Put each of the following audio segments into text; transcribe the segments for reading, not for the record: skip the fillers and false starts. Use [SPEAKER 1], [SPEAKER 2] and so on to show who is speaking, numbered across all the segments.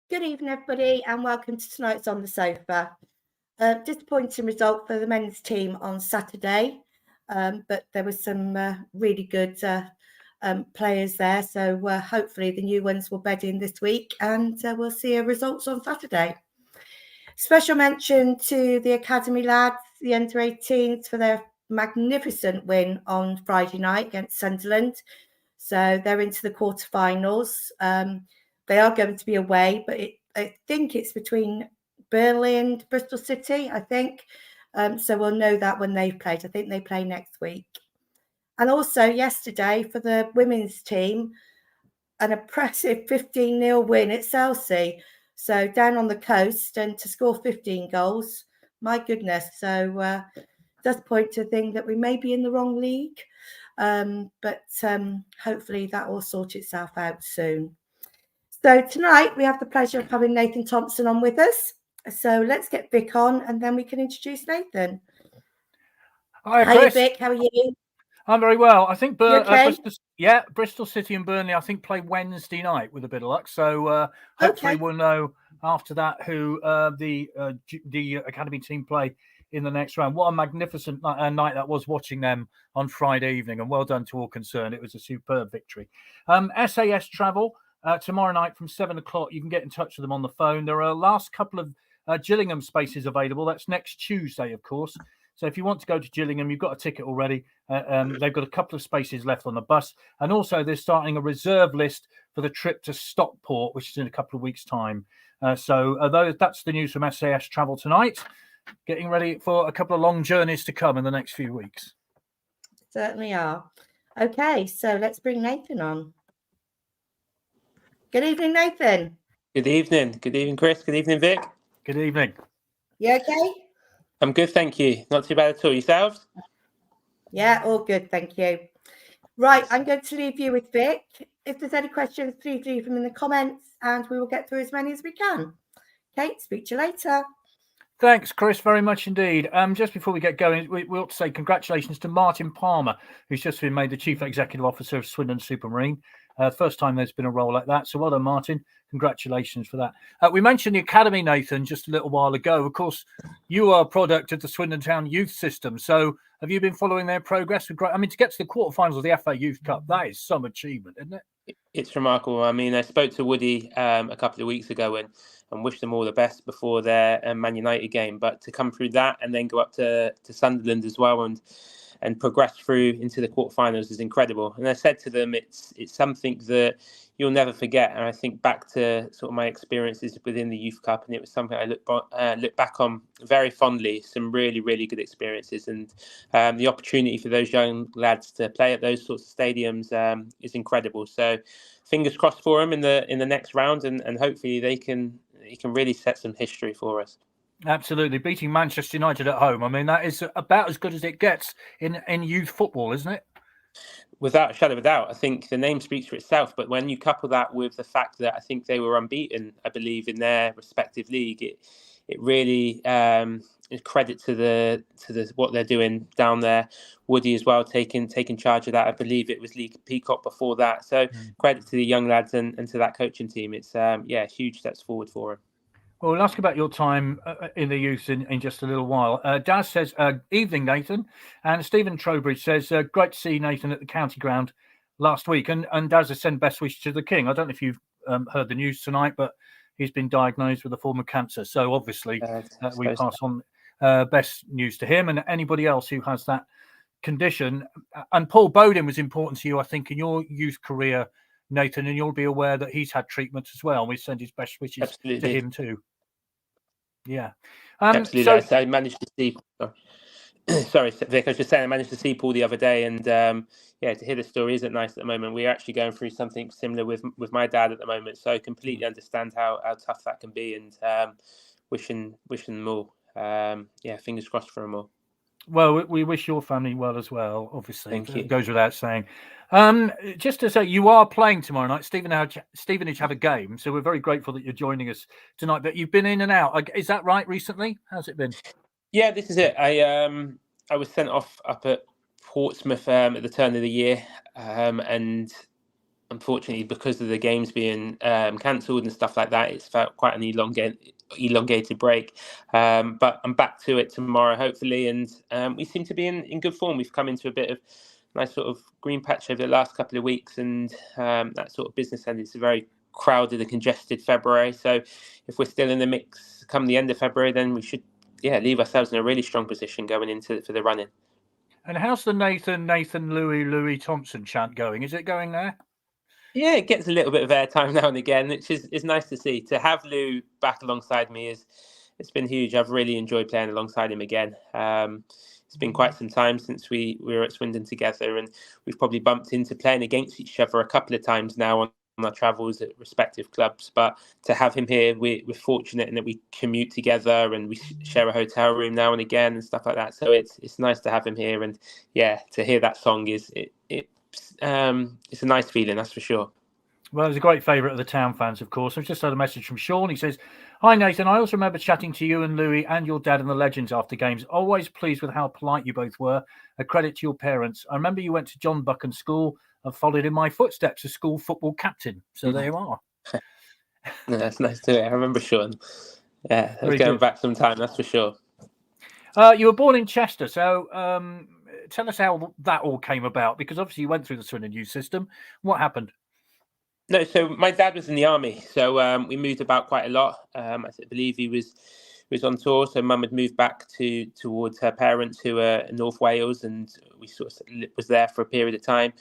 [SPEAKER 1] Good evening, everybody, and welcome to tonight's On the Sofa. Disappointing result for the men's team on Saturday, but there were some really good players there, so hopefully the new ones will bed in this week, and we'll see our results on Saturday. Special mention to the Academy lads, the under-18s, for their magnificent win on Friday night against Sunderland. So they're into the quarterfinals. They are going to be away, but I think it's between Burnley and Bristol City, I think. So we'll know that when they've played. I think they play next week. And also yesterday for the women's team, an impressive 15-0 win at Chelsea. So down on the coast, and to score 15 goals, my goodness. So it does point to a thing that we may be in the wrong league. But hopefully that will sort itself out soon. So tonight we have the pleasure of having Nathan Thompson on with us. So let's get Vic on, and then we can introduce Nathan.
[SPEAKER 2] Hi, Chris.
[SPEAKER 1] Vic. How are you?
[SPEAKER 2] I'm very well. I think
[SPEAKER 1] okay?
[SPEAKER 2] Bristol City and Burnley, I think, play Wednesday night with a bit of luck. So hopefully we'll know after that who the Academy team play in the next round. What a magnificent night that was, watching them on Friday evening, and well done to all concerned. It was a superb victory. SAS Travel tomorrow night from 7 o'clock. You can get in touch with them on the phone. There are last couple of Gillingham spaces available. That's next Tuesday, of course. So if you want to go to Gillingham, you've got a ticket already. They've got a couple of spaces left on the bus. And also they're starting a reserve list for the trip to Stockport, which is in a couple of weeks' time. So that's the news from SAS Travel tonight. Getting ready for a couple of long journeys to come in the next few weeks.
[SPEAKER 1] Certainly are. Okay, so let's bring Nathan on. Good evening, Nathan.
[SPEAKER 3] Good evening. Good evening, Chris. Good evening, Vic.
[SPEAKER 2] Good evening.
[SPEAKER 1] You okay?
[SPEAKER 3] I'm good, thank you. Not too bad at all. Yourselves?
[SPEAKER 1] Yeah, all good, thank you. Right, I'm going to leave you with Vic. If there's any questions, please leave them in the comments, and we will get through as many as we can. Okay, speak to you later.
[SPEAKER 2] Thanks, Chris, very much indeed. Just before we get going, we ought to say congratulations to Martin Palmer, who's just been made the Chief Executive Officer of Swindon Supermarine. First time there's been a role like that. So well done, Martin. Congratulations for that. We mentioned the Academy, Nathan, just a little while ago. Of course, you are a product of the Swindon Town Youth System. So have you been following their progress? I mean, to get to the quarterfinals of the FA Youth Cup, that is some achievement, isn't it?
[SPEAKER 3] It's remarkable. I mean, I spoke to Woody a couple of weeks ago and wished them all the best before their Man United game. But to come through that and then go up to Sunderland as well and progress through into the quarterfinals is incredible. And I said to them, it's something that you'll never forget. And I think back to sort of my experiences within the Youth Cup, and it was something I look back on very fondly. Some really, really good experiences, and the opportunity for those young lads to play at those sorts of stadiums is incredible. So fingers crossed for them in the next round, and hopefully they can really set some history for us.
[SPEAKER 2] Absolutely. Beating Manchester United at home. I mean, that is about as good as it gets in youth football, isn't it?
[SPEAKER 3] Without a shadow of a doubt. I think the name speaks for itself. But when you couple that with the fact that I think they were unbeaten, I believe, in their respective league, it really is credit to the what they're doing down there. Woody as well taking charge of that. I believe it was League Peacock before that. So credit to the young lads and to that coaching team. It's huge steps forward for them.
[SPEAKER 2] Well, we'll ask about your time in the youth in just a little while. Daz says, evening, Nathan. And Stephen Trowbridge says, great to see Nathan at the county ground last week. And Daz has sent best wishes to the King. I don't know if you've heard the news tonight, but he's been diagnosed with a form of cancer. So obviously we pass on best news to him and anybody else who has that condition. And Paul Bowden was important to you, I think, in your youth career, Nathan, and you'll be aware that he's had treatment as well. We send his best wishes to him too. Yeah.
[SPEAKER 3] Absolutely. So I managed to see. Sorry, Vic. I was just saying I managed to see Paul the other day, and to hear the story isn't nice at the moment. We're actually going through something similar with my dad at the moment, so I completely understand how tough that can be, and wishing them all. Fingers crossed for them all.
[SPEAKER 2] Well, we wish your family well as well, obviously.
[SPEAKER 3] Thank you.
[SPEAKER 2] It goes without saying. Just to say, you are playing tomorrow night. Stevenage have a game, so we're very grateful that you're joining us tonight. But you've been in and out. Is that right recently? How's it been?
[SPEAKER 3] Yeah, this is it. I was sent off up at Portsmouth at the turn of the year, and unfortunately, because of the games being cancelled and stuff like that, it's felt quite an elongated break. But I'm back to it tomorrow, hopefully, and we seem to be in good form. We've come into a bit of nice sort of green patch over the last couple of weeks, and that sort of business end is a very crowded and congested February. So if we're still in the mix come the end of February, then we should leave ourselves in a really strong position going into for the run-in.
[SPEAKER 2] And how's the Nathan Louis Thompson chant going? Is it going there?
[SPEAKER 3] Yeah, it gets a little bit of airtime now and again, which is nice to see. To have Lou back alongside me it's been huge. I've really enjoyed playing alongside him again. It's been quite some time since we were at Swindon together, and we've probably bumped into playing against each other a couple of times now on our travels at respective clubs. But to have him here, we're fortunate in that we commute together and we share a hotel room now and again and stuff like that. So it's nice to have him here, and to hear that song it's a nice feeling, that's for sure.
[SPEAKER 2] Well, it was a great favourite of the town fans, of course. I've just had a message from Sean. He says, "Hi, Nathan. I also remember chatting to you and Louis and your dad and the Legends after games. Always pleased with how polite you both were. A credit to your parents. I remember you went to John Buchan School and followed in my footsteps as school football captain. So there you are."
[SPEAKER 3] No, that's nice to hear. I remember Sean. Yeah, I was going back some time, that's for sure.
[SPEAKER 2] You were born in Chester, so tell us how that all came about, because obviously you went through the Swindon youth system. What happened?
[SPEAKER 3] No, so my dad was in the army, so we moved about quite a lot. I believe he was on tour, so Mum had moved back towards her parents who are in North Wales, and we sort of was there for a period of time.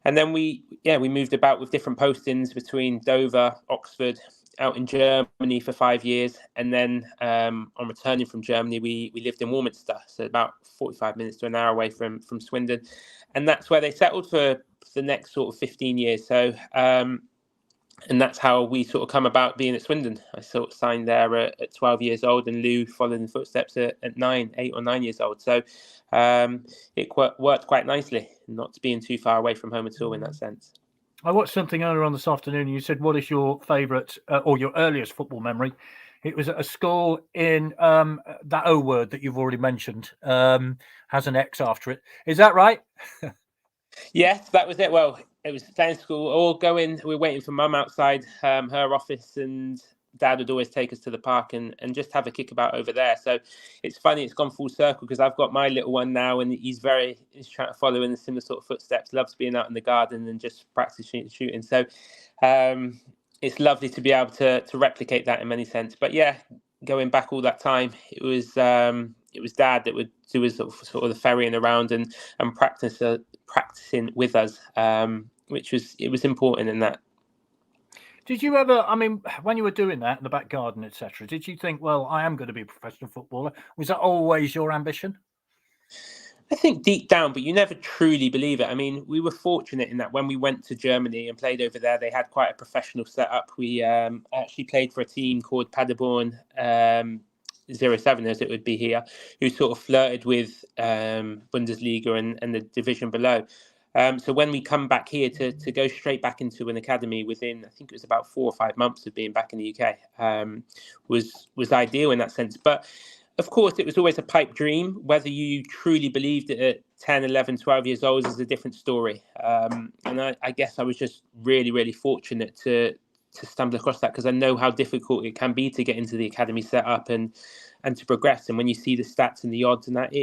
[SPEAKER 3] And then we moved about with different postings between Dover, Oxford, out in Germany for 5 years, and then on returning from Germany, we lived in Warminster, so about 45 minutes to an hour away from Swindon, and that's where they settled for the next sort of 15 years. So and that's how we sort of come about being at Swindon. I sort of signed there at 12 years old, and Lou followed in the footsteps at 8 or 9 years old. So it worked quite nicely, not being too far away from home at all in that sense.
[SPEAKER 2] I watched something earlier on this afternoon. You said, what is your favourite or your earliest football memory? It was at a school in that O word that you've already mentioned, has an X after it. Is that right?
[SPEAKER 3] Yes, that was it. Well, it was playing school, all going. We were waiting for Mum outside her office, and Dad would always take us to the park and just have a kickabout over there. So it's funny, it's gone full circle, because I've got my little one now, and he's trying to follow in the similar sort of footsteps, loves being out in the garden and just practicing shooting. So it's lovely to be able to replicate that in many sense. But yeah, going back all that time, it was Dad that would do his sort of the ferrying around and practicing with us, which was important in that.
[SPEAKER 2] Did you ever, I mean, when you were doing that in the back garden, etc., did you think, well, I am going to be a professional footballer? Was that always your ambition?
[SPEAKER 3] I think deep down, but you never truly believe it. I mean, we were fortunate in that when we went to Germany and played over there, they had quite a professional setup. We actually played for a team called Paderborn 07, as it would be here, who sort of flirted with Bundesliga and the division below. So when we come back here to go straight back into an academy within, I think it was about 4 or 5 months of being back in the UK, was ideal in that sense. But of course, it was always a pipe dream. Whether you truly believed it at 10, 11, 12 years old is a different story. And I guess I was just really, really fortunate to stumble across that, because I know how difficult it can be to get into the academy setup and to progress. And when you see the stats and the odds and that,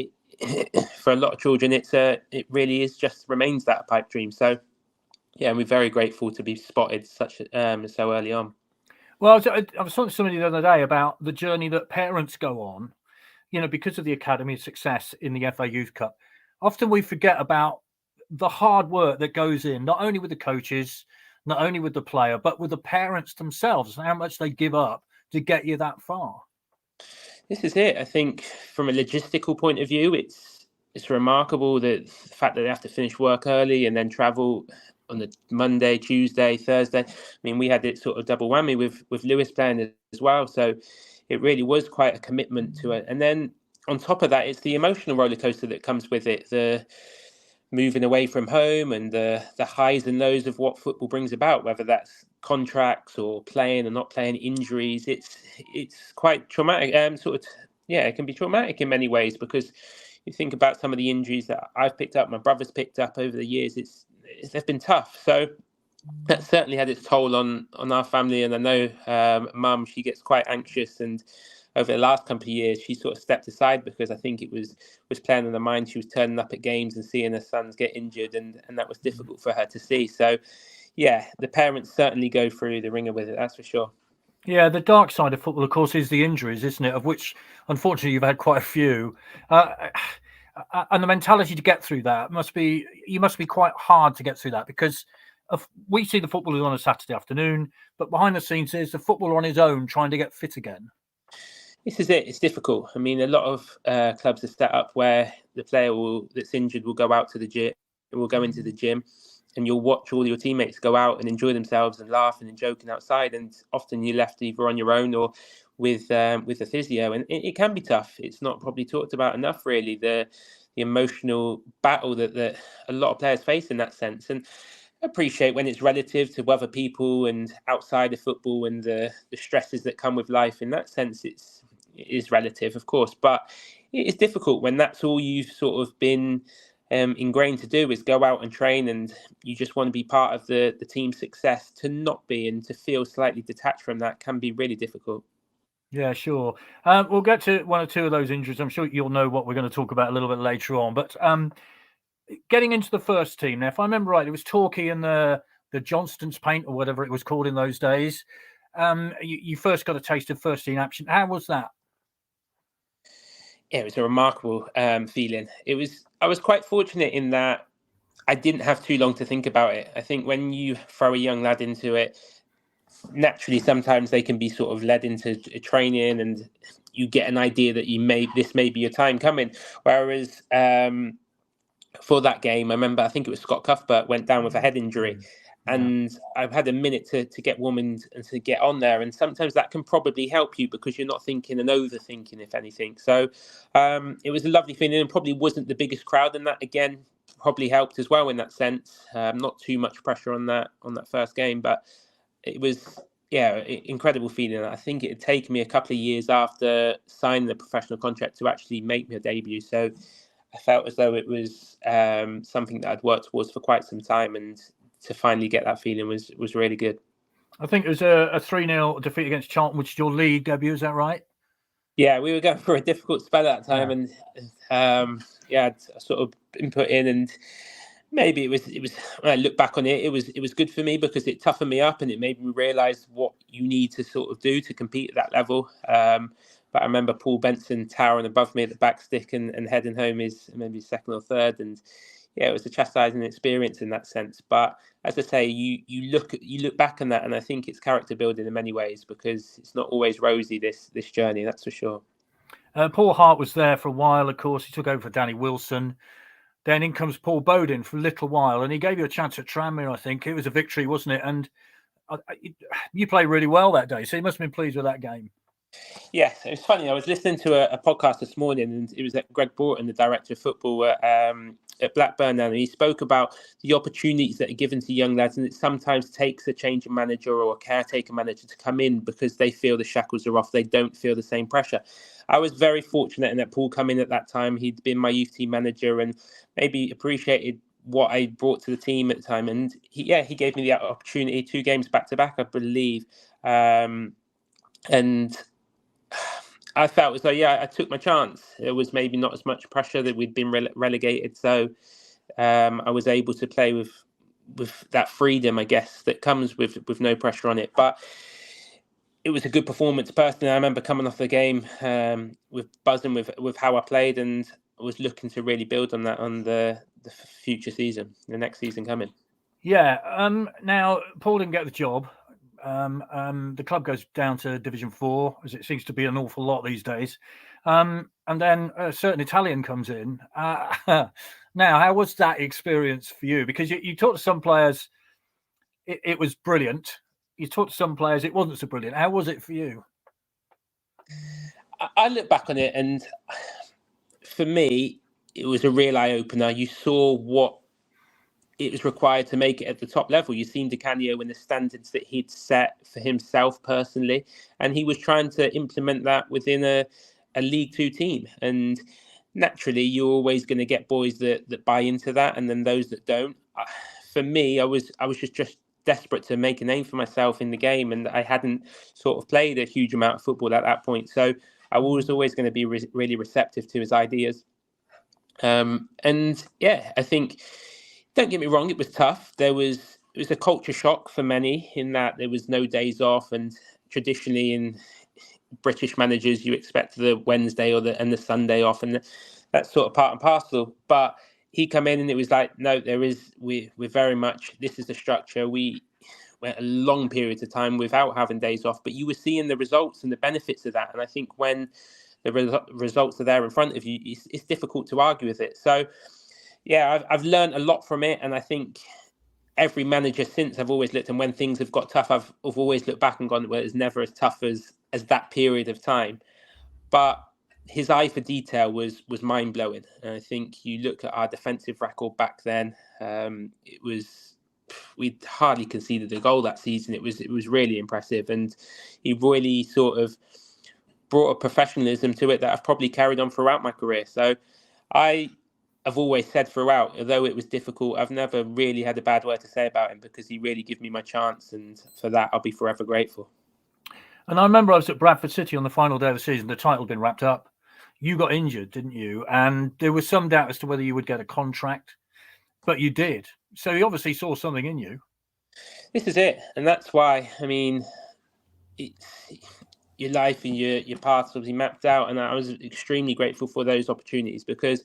[SPEAKER 3] for a lot of children, it really is just remains that pipe dream. So yeah, we're very grateful to be spotted so early on.
[SPEAKER 2] Well, I was talking to somebody the other day about the journey that parents go on, because of the academy's success in the FA Youth Cup. Often we forget about the hard work that goes in, not only with the coaches, not only with the player, but with the parents themselves, and how much they give up to get you that far.
[SPEAKER 3] This is it. I think from a logistical point of view, it's remarkable that the fact that they have to finish work early and then travel on the Monday, Tuesday, Thursday. I mean, we had it sort of double whammy with Lewis playing as well. So it really was quite a commitment to it. And then on top of that, it's the emotional roller coaster that comes with it, the moving away from home and the highs and lows of what football brings about, whether that's contracts or playing or not playing, injuries. It's quite traumatic. It can be traumatic in many ways, because you think about some of the injuries that I've picked up, my brother's picked up over the years. They've been tough. So that certainly had its toll on our family. And I know Mum, she gets quite anxious, and over the last couple of years, she sort of stepped aside because I think it was playing on her mind. She was turning up at games and seeing her sons get injured, and that was difficult for her to see. So, yeah, the parents certainly go through the ringer with it, that's for sure.
[SPEAKER 2] Yeah, the dark side of football, of course, is the injuries, isn't it? Of which, unfortunately, you've had quite a few. And the mentality to get through that must be quite hard to get through that, because we see the footballers on a Saturday afternoon, but behind the scenes is the footballer on his own trying to get fit again.
[SPEAKER 3] This is it. It's difficult. I mean, a lot of clubs are set up where the player that's injured will go out to the gym, will go into the gym, and you'll watch all your teammates go out and enjoy themselves and laughing and joking outside. And often you're left either on your own or with a physio, and it can be tough. It's not probably talked about enough, really, the emotional battle that a lot of players face in that sense. And appreciate when it's relative to other people and outside of football and the stresses that come with life. In that sense, it is relative, of course, but it is difficult when that's all you've sort of been ingrained to do is go out and train, and you just want to be part of the team's success. To not be and to feel slightly detached from that can be really difficult.
[SPEAKER 2] Yeah, sure. We'll get to one or two of those injuries. I'm sure you'll know what we're going to talk about a little bit later on. But getting into the first team now, if I remember right, it was Torquay and the Johnston's Paint or whatever it was called in those days. You first got a taste of first team action. How was that?
[SPEAKER 3] Yeah, it was a remarkable feeling. I was quite fortunate in that I didn't have too long to think about it. I think when you throw a young lad into it, naturally sometimes they can be sort of led into training, and you get an idea that this may be your time coming. Whereas for that game, I remember, I think it was Scott Cuthbert went down with a head injury. And I've had a minute to get warm and to get on there. And sometimes that can probably help you because you're not thinking and overthinking, if anything. So it was a lovely feeling, and probably wasn't the biggest crowd. And that, again, probably helped as well in that sense. Not too much pressure on that first game. But it was, incredible feeling. I think it had taken me a couple of years after signing the professional contract to actually make my debut. So I felt as though it was something that I'd worked towards for quite some time, and to finally get that feeling was really good.
[SPEAKER 2] I think it was a 3-0 defeat against Charlton, which is your league debut. Is that right?
[SPEAKER 3] Yeah, we were going for a difficult spell at that time, and I'd sort of been put in, and maybe it was. When I look back on it, it was good for me because it toughened me up and it made me realise what you need to sort of do to compete at that level. But I remember Paul Benson towering above me at the back stick and heading home is maybe second or third, and it was a chastising experience in that sense. But as I say, you look back on that, and I think it's character building in many ways because it's not always rosy, this journey, that's for sure.
[SPEAKER 2] Paul Hart was there for a while, of course. He took over for Danny Wilson. Then in comes Paul Bowden for a little while, and he gave you a chance at Tranmere, I think. It was a victory, wasn't it? And you played really well that day, so you must have been pleased with that game.
[SPEAKER 3] Yeah, it was funny. I was listening to a podcast this morning, and it was Greg Broughton, the director of football at Blackburn now, and he spoke about the opportunities that are given to young lads, and it sometimes takes a change of manager or a caretaker manager to come in because they feel the shackles are off. They don't feel the same pressure. I was very fortunate in that Paul come in at that time. He'd been my youth team manager and maybe appreciated what I brought to the team at the time. And he gave me the opportunity, 2 games back to back, I believe. And I felt as though, I took my chance. There was maybe not as much pressure that we'd been relegated. So I was able to play with that freedom, I guess, that comes with no pressure on it. But it was a good performance. Personally, I remember coming off the game with buzzing with how I played, and I was looking to really build on that on the future season, the next season coming.
[SPEAKER 2] Yeah. Now, Paul didn't get the job. The club goes down to Division 4, as it seems to be an awful lot these days. And then a certain Italian comes in. Now, how was that experience for you? Because you talked to some players, it was brilliant. You talked to some players, it wasn't so brilliant. How was it for you?
[SPEAKER 3] I look back on it, and for me, it was a real eye-opener. You saw what it was required to make it at the top level. You've seen Di Canio and the standards that he'd set for himself personally, and he was trying to implement that within a League Two team. And naturally, you're always going to get boys that buy into that, and then those that don't. For me, I was just desperate to make a name for myself in the game, and I hadn't sort of played a huge amount of football at that point. So I was always going to be really receptive to his ideas. And yeah, I think, don't get me wrong, it was tough. It was a culture shock for many in that there was no days off, and traditionally in British managers you expect the Wednesday and the Sunday off, and that's sort of part and parcel. But he come in and it was like, no, we're very much, this is the structure. We went a long period of time without having days off, but you were seeing the results and the benefits of that. And I think when the results are there in front of you, it's difficult to argue with it. So yeah, I've learned a lot from it, and I think every manager since, I've always looked, and when things have got tough, I've always looked back and gone, well, it's never as tough as that period of time. But his eye for detail was mind-blowing. And I think you look at our defensive record back then, we'd hardly conceded a goal that season. It was really impressive, and he really sort of brought a professionalism to it that I've probably carried on throughout my career. So I've always said throughout, although it was difficult, I've never really had a bad word to say about him, because he really gave me my chance, and for that I'll be forever grateful.
[SPEAKER 2] And I remember I was at Bradford City on the final day of the season. The title had been wrapped up. You got injured, didn't you? And there was some doubt as to whether you would get a contract, but you did. So he obviously saw something in you.
[SPEAKER 3] This is it. And that's why, I mean, your life and your paths obviously mapped out. And I was extremely grateful for those opportunities, because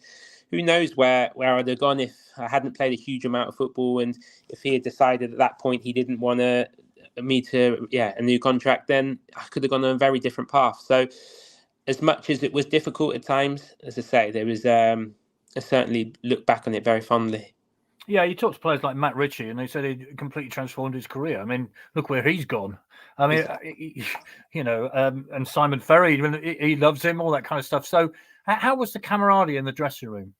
[SPEAKER 3] who knows where I'd have gone if I hadn't played a huge amount of football, and if he had decided at that point he didn't want a new contract, then I could have gone on a very different path. So as much as it was difficult at times, as I say, there was I certainly look back on it very fondly.
[SPEAKER 2] Yeah, you talk to players like Matt Ritchie, and they said he completely transformed his career. I mean, look where he's gone. I mean, and Simon Ferry, he loves him, all that kind of stuff. So how was the camaraderie in the dressing room?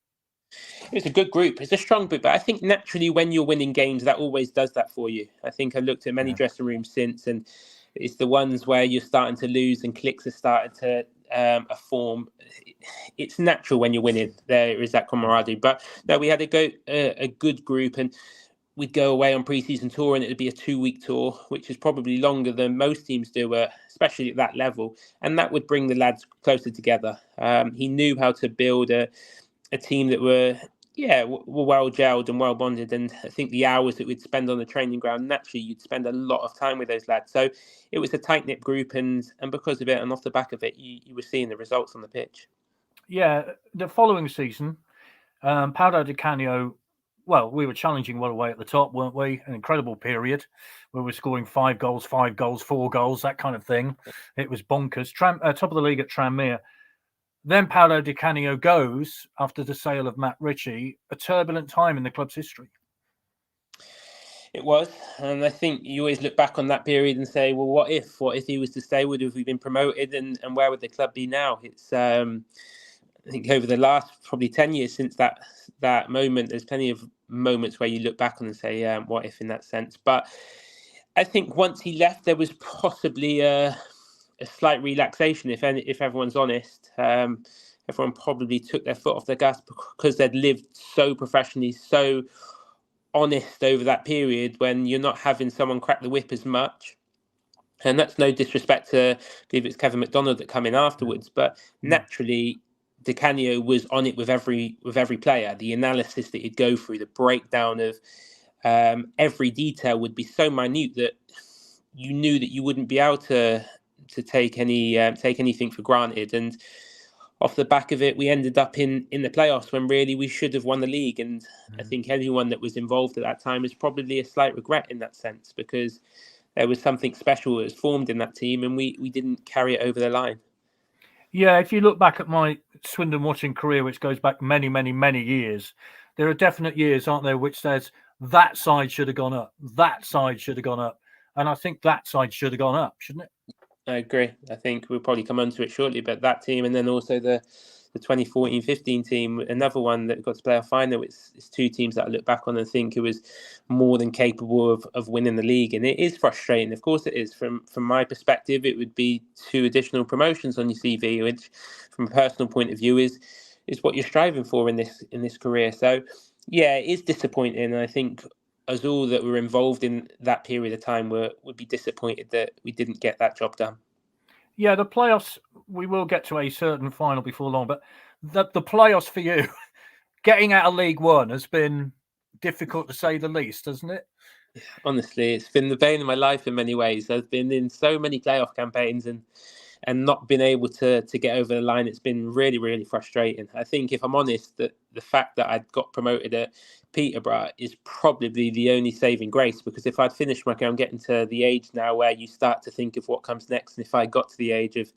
[SPEAKER 3] It's a good group. It's a strong group. But I think naturally when you're winning games, that always does that for you. I think I looked at many dressing rooms since, and it's the ones where you're starting to lose and cliques are starting to form. It's natural when you're winning. There is that camaraderie. But no, we had a good group, and we'd go away on pre-season tour, and it'd be a 2-week tour, which is probably longer than most teams do, especially at that level. And that would bring the lads closer together. He knew how to build a team that were well gelled and well bonded. And I think the hours that we'd spend on the training ground, naturally you'd spend a lot of time with those lads. So it was a tight knit group, and because of it, and off the back of it, you were seeing the results on the pitch. Yeah,
[SPEAKER 2] the following season, Paolo Di Canio, well, we were challenging well away at the top, weren't we? An incredible period where we were scoring 5 goals, 4 goals, that kind of thing. It was bonkers. Top of the league at Tranmere. Then Paolo Di Canio goes after the sale of Matt Ritchie, a turbulent time in the club's history.
[SPEAKER 3] It was, and I think you always look back on that period and say, well, what if he was to stay? Would have we been promoted, and where would the club be now? It's I think over the last probably 10 years since that moment, there's plenty of moments where you look back on and say, what if in that sense. But I think once he left, there was possibly a slight relaxation, if everyone's honest. Everyone probably took their foot off the gas because they'd lived so professionally, so honest over that period, when you're not having someone crack the whip as much. And that's no disrespect to, I believe it's Kevin McDonald that come in afterwards, but naturally Di Canio was on it with every player. The analysis that he'd go through, the breakdown of every detail would be so minute that you knew that you wouldn't be able to take anything for granted. And off the back of it, we ended up in the playoffs when really we should have won the league. And I think anyone that was involved at that time is probably a slight regret in that sense, because there was something special that was formed in that team, and we didn't carry it over the line.
[SPEAKER 2] Yeah, if you look back at my Swindon watching career, which goes back many, many, many years, there are definite years, aren't there, which says that side should have gone up, that side should have gone up. And I think that side should have gone up, shouldn't it?
[SPEAKER 3] I agree. I think we'll probably come on to it shortly, but that team, and then also the 2014-15 team, another one that got to play a final. It's two teams that I look back on and think it was more than capable of winning the league. And it is frustrating. Of course it is. From my perspective, it would be 2 additional promotions on your CV, which from a personal point of view is what you're striving for in this career. So yeah, it is disappointing. I think us all that were involved in that period of time would be disappointed that we didn't get that job done.
[SPEAKER 2] Yeah, the playoffs, we will get to a certain final before long, but the playoffs for you, getting out of League One has been difficult to say the least, hasn't it?
[SPEAKER 3] Honestly, it's been the bane of my life in many ways. I've been in so many playoff campaigns and not been able to get over the line. It's been really, really frustrating. I think, if I'm honest, that the fact that I'd got promoted at Peterborough is probably the only saving grace, because if I'd finished my career, I'm getting to the age now where you start to think of what comes next. And if I got to the age of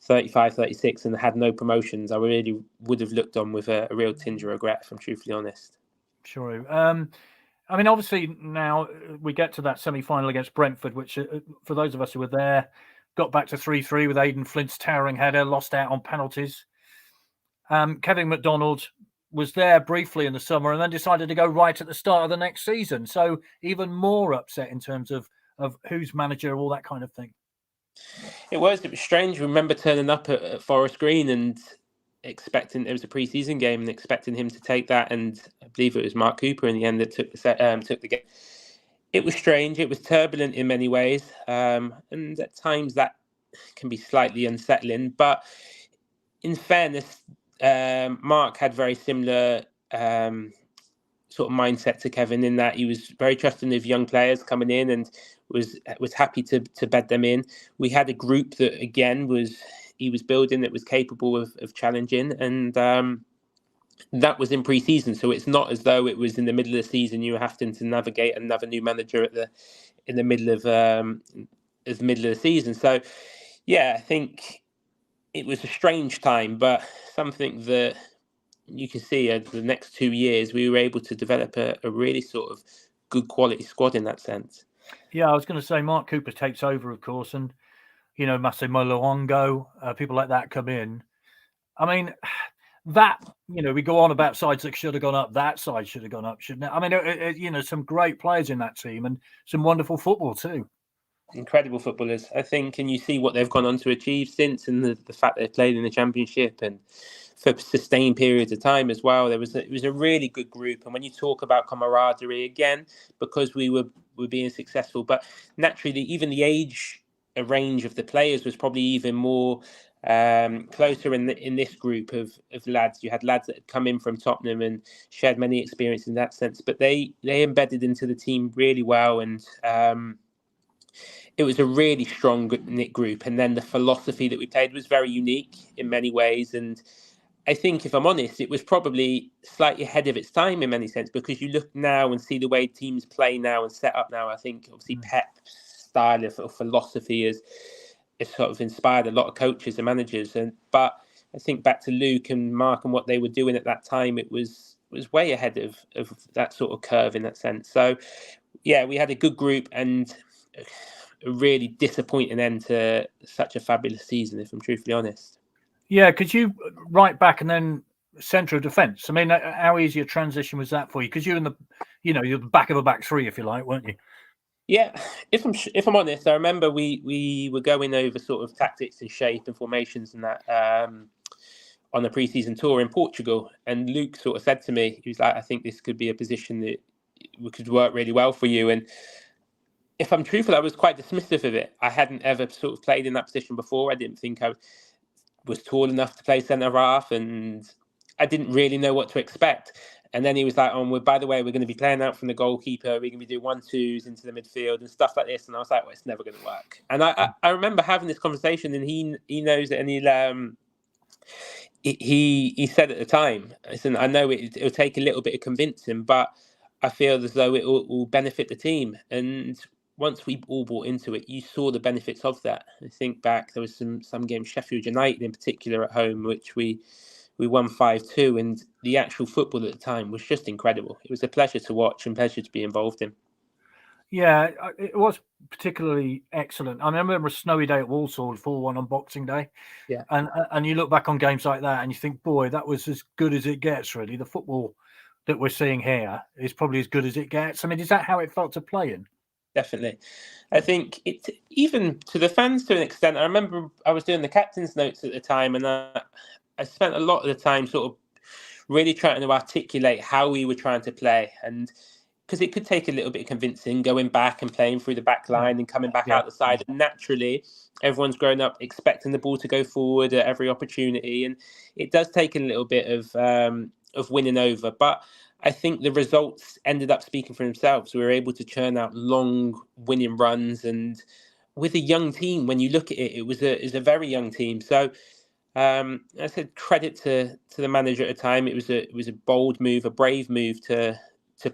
[SPEAKER 3] 35, 36 and had no promotions, I really would have looked on with a real tinge of regret, if I'm truthfully honest.
[SPEAKER 2] Sure. I mean, obviously now we get to that semi-final against Brentford, which for those of us who were there, got back to 3-3 with Aidan Flint's towering header, lost out on penalties. Kevin McDonald was there briefly in the summer and then decided to go right at the start of the next season. So even more upset in terms of who's manager, all that kind of thing.
[SPEAKER 3] It was strange. I remember turning up at Forest Green and expecting, it was a pre-season game, and expecting him to take that, and I believe it was Mark Cooper in the end that took the game. It was strange. It was turbulent in many ways, and at times that can be slightly unsettling. But in fairness, Mark had very similar sort of mindset to Kevin, in that he was very trusting of young players coming in and was happy to bed them in. We had a group that, again, he was building, that was capable of challenging, and that was in pre-season. So it's not as though it was in the middle of the season you were having to navigate another new manager in the middle of the season. So yeah, I think it was a strange time, but something that you can see over the next 2 years we were able to develop a really sort of good quality squad in that sense.
[SPEAKER 2] Yeah, I was going to say Mark Cooper takes over, of course, and Massimo Luongo, people like that come in. I mean, that, we go on about sides that should have gone up, that side should have gone up, shouldn't it? I mean, some great players in that team and some wonderful football too.
[SPEAKER 3] Incredible footballers, I think, and you see what they've gone on to achieve since, and the fact they've played in the Championship and for sustained periods of time as well. It was a really good group, and when you talk about camaraderie, again, because we were being successful, but naturally even the age range of the players was probably even more closer in this group of lads. You had lads that had come in from Tottenham and shared many experiences in that sense, but they embedded into the team really well, and it was a really strong knit group. And then the philosophy that we played was very unique in many ways, and I think, if I'm honest, it was probably slightly ahead of its time in many sense, because you look now and see the way teams play now and set up now. I think obviously Pep's style of philosophy has sort of inspired a lot of coaches and managers. But I think back to Luke and Mark and what they were doing at that time, it was way ahead of that sort of curve in that sense. So yeah, we had a good group and a really disappointing end to such a fabulous season, if I'm truthfully honest.
[SPEAKER 2] Yeah, because you right back and then centre of defence. I mean, how easy a transition was that for you? Because you're in you're the back of a back three, if you like, weren't you?
[SPEAKER 3] Yeah, if I'm honest, I remember we were going over sort of tactics and shape and formations and that on a pre-season tour in Portugal, and Luke sort of said to me, he was like, "I think this could be a position that could work really well for you." And if I'm truthful, I was quite dismissive of it. I hadn't ever sort of played in that position before. I didn't think I was tall enough to play centre half, and I didn't really know what to expect. And then he was like, "Oh, by the way, we're going to be playing out from the goalkeeper. We're going to be doing 1-2s into the midfield and stuff like this." And I was like, "Well, it's never going to work." And I remember having this conversation, and he knows it, and he said at the time, "Listen, I know it'll take a little bit of convincing, but I feel as though it will benefit the team." And once we all bought into it, you saw the benefits of that. I think back, there was some games, Sheffield United in particular at home, which we won 5-2, and the actual football at the time was just incredible. It was a pleasure to watch and pleasure to be involved in.
[SPEAKER 2] Yeah, it was particularly excellent. I remember a snowy day at Walsall, 4-1 on Boxing Day.
[SPEAKER 3] Yeah,
[SPEAKER 2] and you look back on games like that and you think, boy, that was as good as it gets, really. The football that we're seeing here is probably as good as it gets. I mean, is that how it felt to play in?
[SPEAKER 3] Definitely. I think it, even to the fans to an extent, I remember I was doing the captain's notes at the time, and I spent a lot of the time sort of really trying to articulate how we were trying to play. And because it could take a little bit of convincing, going back and playing through the back line and coming back out the side. And naturally, everyone's grown up expecting the ball to go forward at every opportunity, and it does take a little bit of winning over. But I think the results ended up speaking for themselves. We were able to churn out long winning runs, and with a young team, when you look at it, it was a very young team. So I said credit to the manager at the time. It was a bold move, a brave move to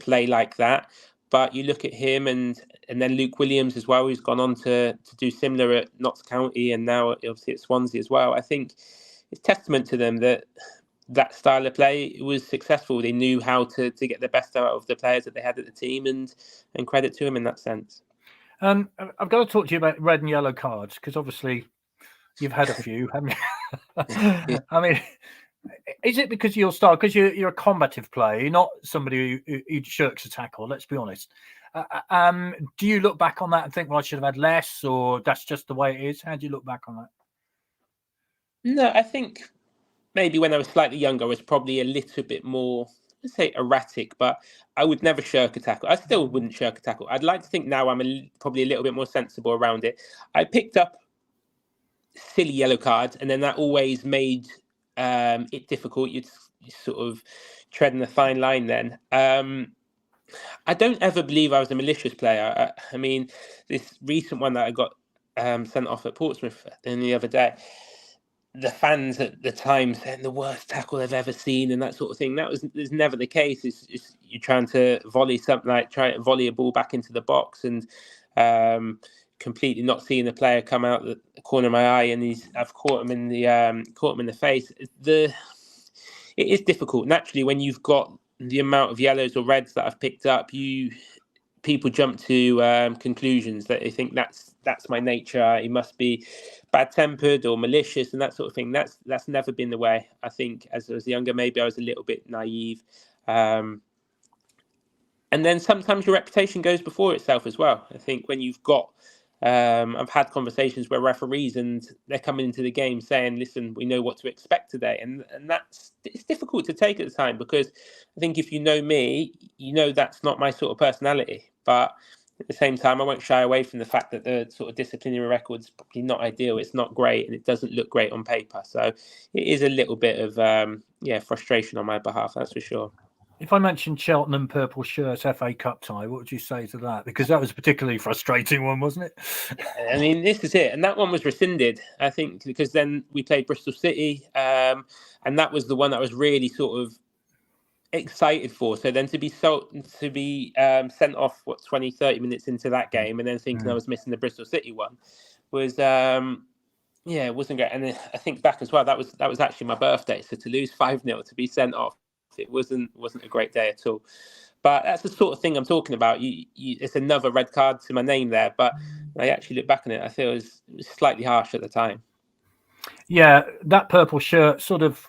[SPEAKER 3] play like that. But you look at him and then Luke Williams as well, who's gone on to do similar at Notts County and now obviously at Swansea as well. I think it's testament to them that style of play was successful. They knew how to get the best out of the players that they had at the team, and credit to him in that sense.
[SPEAKER 2] I've got to talk to you about red and yellow cards, because obviously you've had a few, haven't you?
[SPEAKER 3] Yeah.
[SPEAKER 2] I mean, is it because of your style? Because you're a combative player, you're not somebody who shirks a tackle, let's be honest. Do you look back on that and think, well, I should have had less, or that's just the way it is? How do you look back on that?
[SPEAKER 3] No, I think maybe when I was slightly younger, I was probably a little bit more, let's say, erratic, but I would never shirk a tackle. I still wouldn't shirk a tackle. I'd like to think now I'm probably a little bit more sensible around it. I picked up silly yellow cards, and then that always made it difficult. You're sort of treading a fine line then. I don't ever believe I was a malicious player. I mean, this recent one that I got sent off at Portsmouth the other day, the fans at the time saying the worst tackle they've ever seen and that sort of thing. There's never the case. It's you're trying to volley something, like try to volley a ball back into the box, and completely not seeing the player come out the corner of my eye, and I've caught him in the face. It is difficult naturally when you've got the amount of yellows or reds that I've picked up. People jump to conclusions that they think that's my nature. He must be bad-tempered or malicious and that sort of thing. That's never been the way. I think as I was younger, maybe I was a little bit naive. And then sometimes your reputation goes before itself as well. I think when you've got, I've had conversations where referees and they're coming into the game saying, listen, we know what to expect today. And it's difficult to take at the time, because I think if you know me, you know that's not my sort of personality. But at the same time, I won't shy away from the fact that the sort of disciplinary record's probably not ideal. It's not great, and it doesn't look great on paper. So it is a little bit of frustration on my behalf, that's for sure.
[SPEAKER 2] If I mentioned Cheltenham purple shirts FA Cup tie, what would you say to that? Because that was a particularly frustrating one, wasn't it?
[SPEAKER 3] I mean, this is it. And that one was rescinded, I think, because then we played Bristol City. And that was the one that I was really sort of excited for. So then to be sent off 20, 30 minutes into that game, and then thinking I was missing the Bristol City one was it wasn't great. And then I think back as well, that was actually my birthday. So to lose 5-0, to be sent off, it wasn't a great day at all. But that's the sort of thing I'm talking about. It's another red card to my name there, but I actually look back on it, I feel it was slightly harsh at the time.
[SPEAKER 2] Yeah, that purple shirt sort of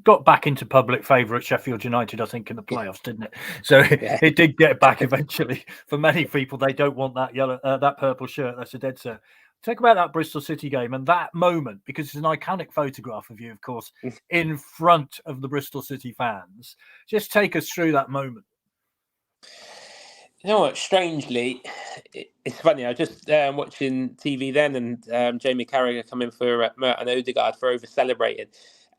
[SPEAKER 2] got back into public favour at Sheffield United, I think, in the playoffs, didn't it? So it did get back eventually. For many people, they don't want that purple shirt. That's a dead set. Talk about that Bristol City game and that moment, because it's an iconic photograph of you, of course, in front of the Bristol City fans. Just take us through that moment.
[SPEAKER 3] You know what? Strangely, it's funny. I was just watching TV then, and Jamie Carragher come in for Merton Odegaard for over-celebrated.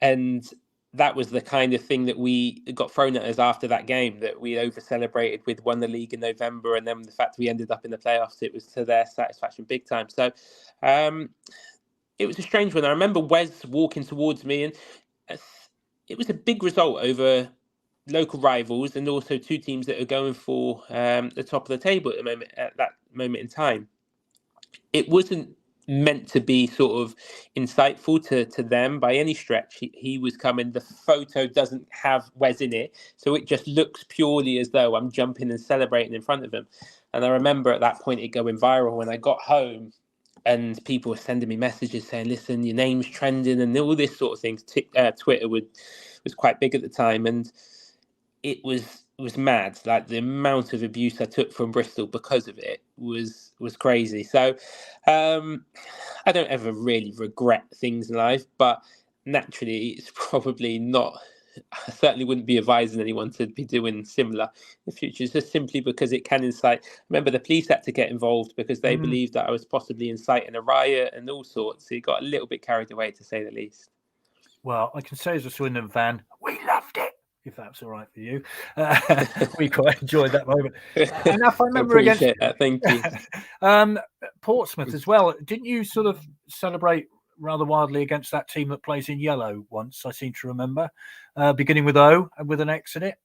[SPEAKER 3] And that was the kind of thing that we got thrown at us after that game, that we over-celebrated with won the league in November, and then the fact we ended up in the playoffs, it was to their satisfaction big time. So it was a strange one. I remember Wes walking towards me, and it was a big result over local rivals, and also two teams that are going for the top of the table at that moment in time. It wasn't meant to be sort of insightful to them by any stretch. He was coming. The photo doesn't have Wes in it, so it just looks purely as though I'm jumping and celebrating in front of him. And I remember at that point it going viral when I got home, and people were sending me messages saying, listen, your name's trending and all this sort of things. Twitter was quite big at the time, and it was mad. Like the amount of abuse I took from Bristol because of it was crazy. So I don't ever really regret things in life, but naturally it's probably not I certainly wouldn't be advising anyone to be doing similar in the future, just simply because it can incite. Remember, the police had to get involved because they believed that I was possibly inciting a riot and all sorts. So he got a little bit carried away, to say the least.
[SPEAKER 2] Well, I can say as a Swindon fan, we loved it, if that's all right for you. We quite enjoyed that moment. And if I remember
[SPEAKER 3] appreciate that. Thank you.
[SPEAKER 2] Portsmouth as well. Didn't you sort of celebrate rather wildly against that team that plays in yellow once, I seem to remember, beginning with O and with an X in it?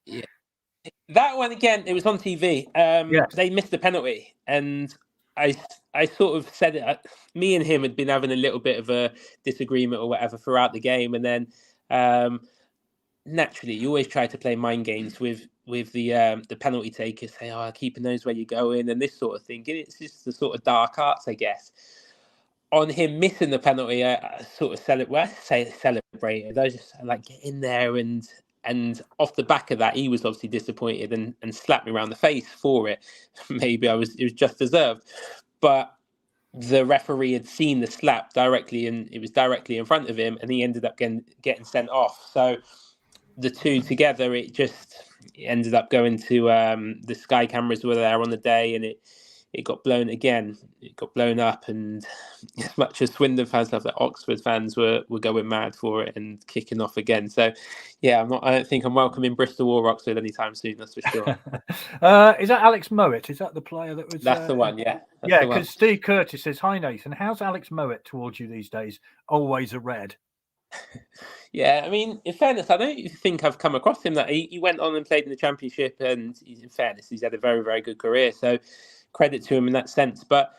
[SPEAKER 3] Yeah. That one, again, it was on TV. They missed the penalty, and I sort of said it. Me and him had been having a little bit of a disagreement or whatever throughout the game, and then naturally, you always try to play mind games with the penalty takers. Say, "Oh, keeper knows where you're going," and this sort of thing. And it's just the sort of dark arts, I guess. On him missing the penalty, I sort of celebrated. I just get in there, and off the back of that, he was obviously disappointed and slapped me around the face for it. Maybe it was just deserved, but the referee had seen the slap directly, and it was directly in front of him, and he ended up getting sent off. So the two together, it ended up going to the Sky cameras were there on the day, and it got blown again. It got blown up, and as much as Swindon fans love that, Oxford fans were going mad for it and kicking off again. So, yeah, I don't think I'm welcoming Bristol or Oxford anytime soon. That's for sure.
[SPEAKER 2] Is that Alex Mowat? Is that the player that was?
[SPEAKER 3] That's the one. Yeah.
[SPEAKER 2] Because Steve Curtis says, "Hi Nathan, how's Alex Mowat towards you these days? Always a red."
[SPEAKER 3] Yeah, I mean, in fairness, I don't think I've come across him. That he went on and played in the Championship, and in fairness, he's had a very, very good career. So credit to him in that sense. But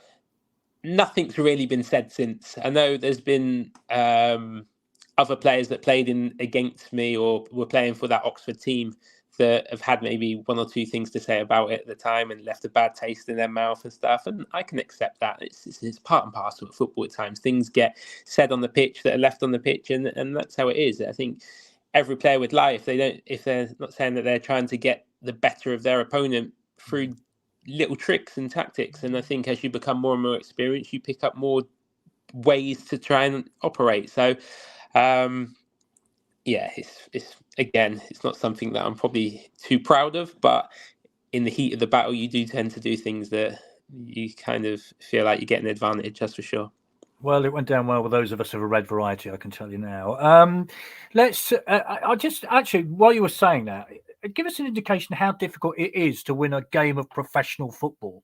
[SPEAKER 3] nothing's really been said since. I know there's been other players that played against me or were playing for that Oxford team that have had maybe one or two things to say about it at the time and left a bad taste in their mouth and stuff. And I can accept that. It's part and parcel of football at times. Things get said on the pitch that are left on the pitch, and that's how it is. I think every player would lie if they're not saying that they're trying to get the better of their opponent through little tricks and tactics. And I think as you become more and more experienced, you pick up more ways to try and operate. So, yeah, it's not something that I'm probably too proud of, but in the heat of the battle, you do tend to do things that you kind of feel like you get an advantage, that's for sure.
[SPEAKER 2] Well, it went down well with those of us of a red variety, I can tell you now. I just actually, while you were saying that, give us an indication how difficult it is to win a game of professional football.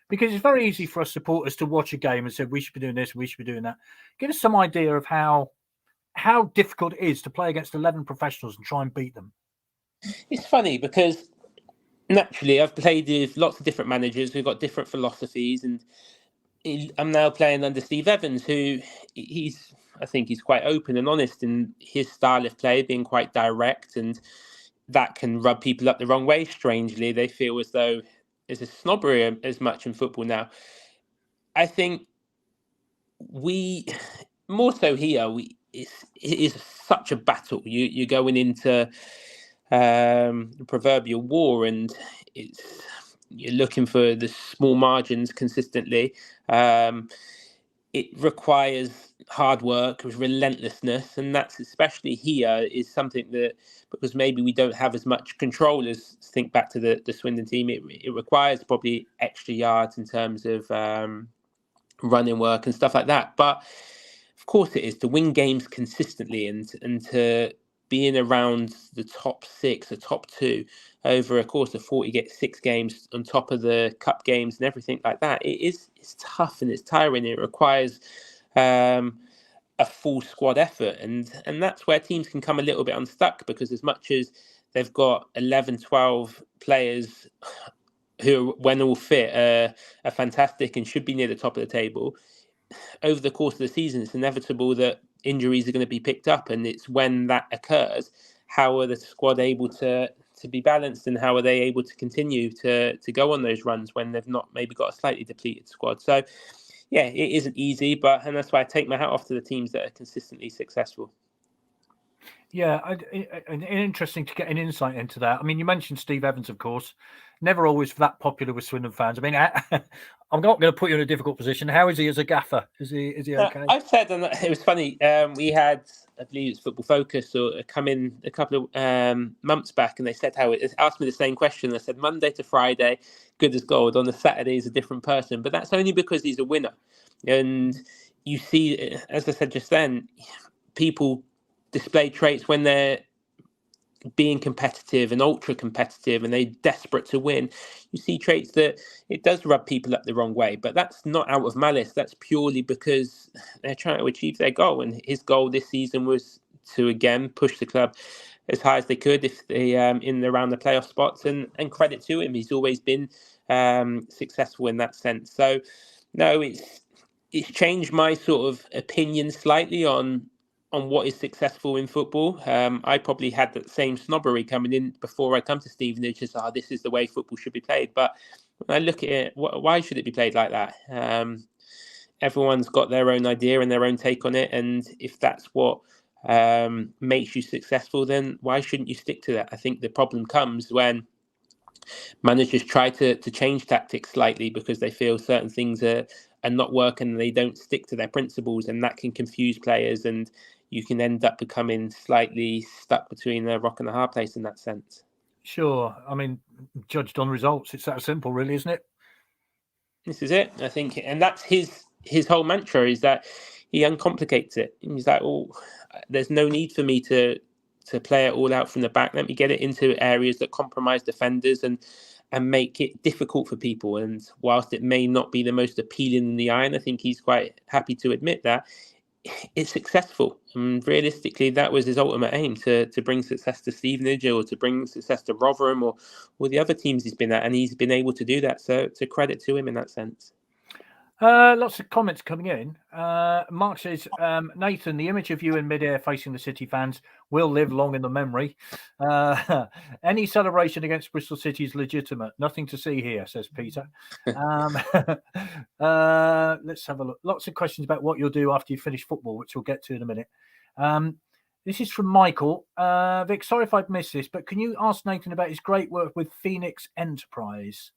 [SPEAKER 2] Because it's very easy for us supporters to watch a game and say, we should be doing this, we should be doing that. Give us some idea of how difficult it is to play against 11 professionals and try and beat them.
[SPEAKER 3] It's funny because naturally I've played with lots of different managers who've got different philosophies, and I'm now playing under Steve Evans, who I think he's quite open and honest in his style of play, being quite direct, and that can rub people up the wrong way. Strangely, they feel as though there's a snobbery as much in football now. I think more so here, it is such a battle. You're going into the proverbial war, and you're looking for the small margins consistently. It requires hard work, relentlessness, and that's especially here is something that, because maybe we don't have as much control as think back to the Swindon team, it requires probably extra yards in terms of running work and stuff like that. But of course it is to win games consistently and to be in around the top 6 or top 2 over a course of 46 games on top of the cup games and everything like that. It's tough and it's tiring. It requires a full squad effort, and that's where teams can come a little bit unstuck, because as much as they've got 11, 12 players who, when all fit, are fantastic and should be near the top of the table, over the course of the season, it's inevitable that injuries are going to be picked up, and it's when that occurs, how are the squad able to be balanced, and how are they able to continue to go on those runs when they've not maybe got a slightly depleted squad? So, yeah, it isn't easy, and that's why I take my hat off to the teams that are consistently successful.
[SPEAKER 2] Yeah, interesting to get an insight into that. I mean, you mentioned Steve Evans, of course, never always that popular with Swindon fans. I mean, I'm not going to put you in a difficult position. How is he as a gaffer? Is he okay?
[SPEAKER 3] I've said, and it was funny. We had, I believe it's Football Focus, or come in a couple of months back, and they said how it asked me the same question. I said Monday to Friday, good as gold. On the Saturday, he's a different person, but that's only because he's a winner. And you see, as I said just then, people display traits when they're being competitive and ultra competitive and they're desperate to win. You see traits that it does rub people up the wrong way, but that's not out of malice. That's purely because they're trying to achieve their goal. And his goal this season was to again push the club as high as they could if they in around the playoff spots, and credit to him, he's always been successful in that sense. So no, it's changed my sort of opinion slightly on what is successful in football. I probably had that same snobbery coming in before I come to Stevenage, just this is the way football should be played. But when I look at it, why should it be played like that? Everyone's got their own idea and their own take on it, and if that's what makes you successful, then why shouldn't you stick to that? I think the problem comes when managers try to change tactics slightly because they feel certain things are not working and they don't stick to their principles, and that can confuse players, and you can end up becoming slightly stuck between a rock and a hard place in that sense.
[SPEAKER 2] Sure. I mean, judged on results. It's that simple, really, isn't it?
[SPEAKER 3] This is it, I think. And that's his whole mantra, is that he uncomplicates it. He's like, oh, there's no need for me to play it all out from the back. Let me get it into areas that compromise defenders and make it difficult for people. And whilst it may not be the most appealing in the eye, and I think he's quite happy to admit that, it's successful. And realistically, that was his ultimate aim, to bring success to Stevenage or to bring success to Rotherham or the other teams he's been at, and he's been able to do that. So to credit to him in that sense.
[SPEAKER 2] Lots of comments coming in. Mark says, Nathan, the image of you in midair facing the City fans will live long in the memory. Any celebration against Bristol City is legitimate. Nothing to see here, says Peter. Let's have a look. Lots of questions about what you'll do after you finish football, which we'll get to in a minute. This is from Michael. Vic, sorry if I've missed this, but can you ask Nathan about his great work with Phoenix Enterprise?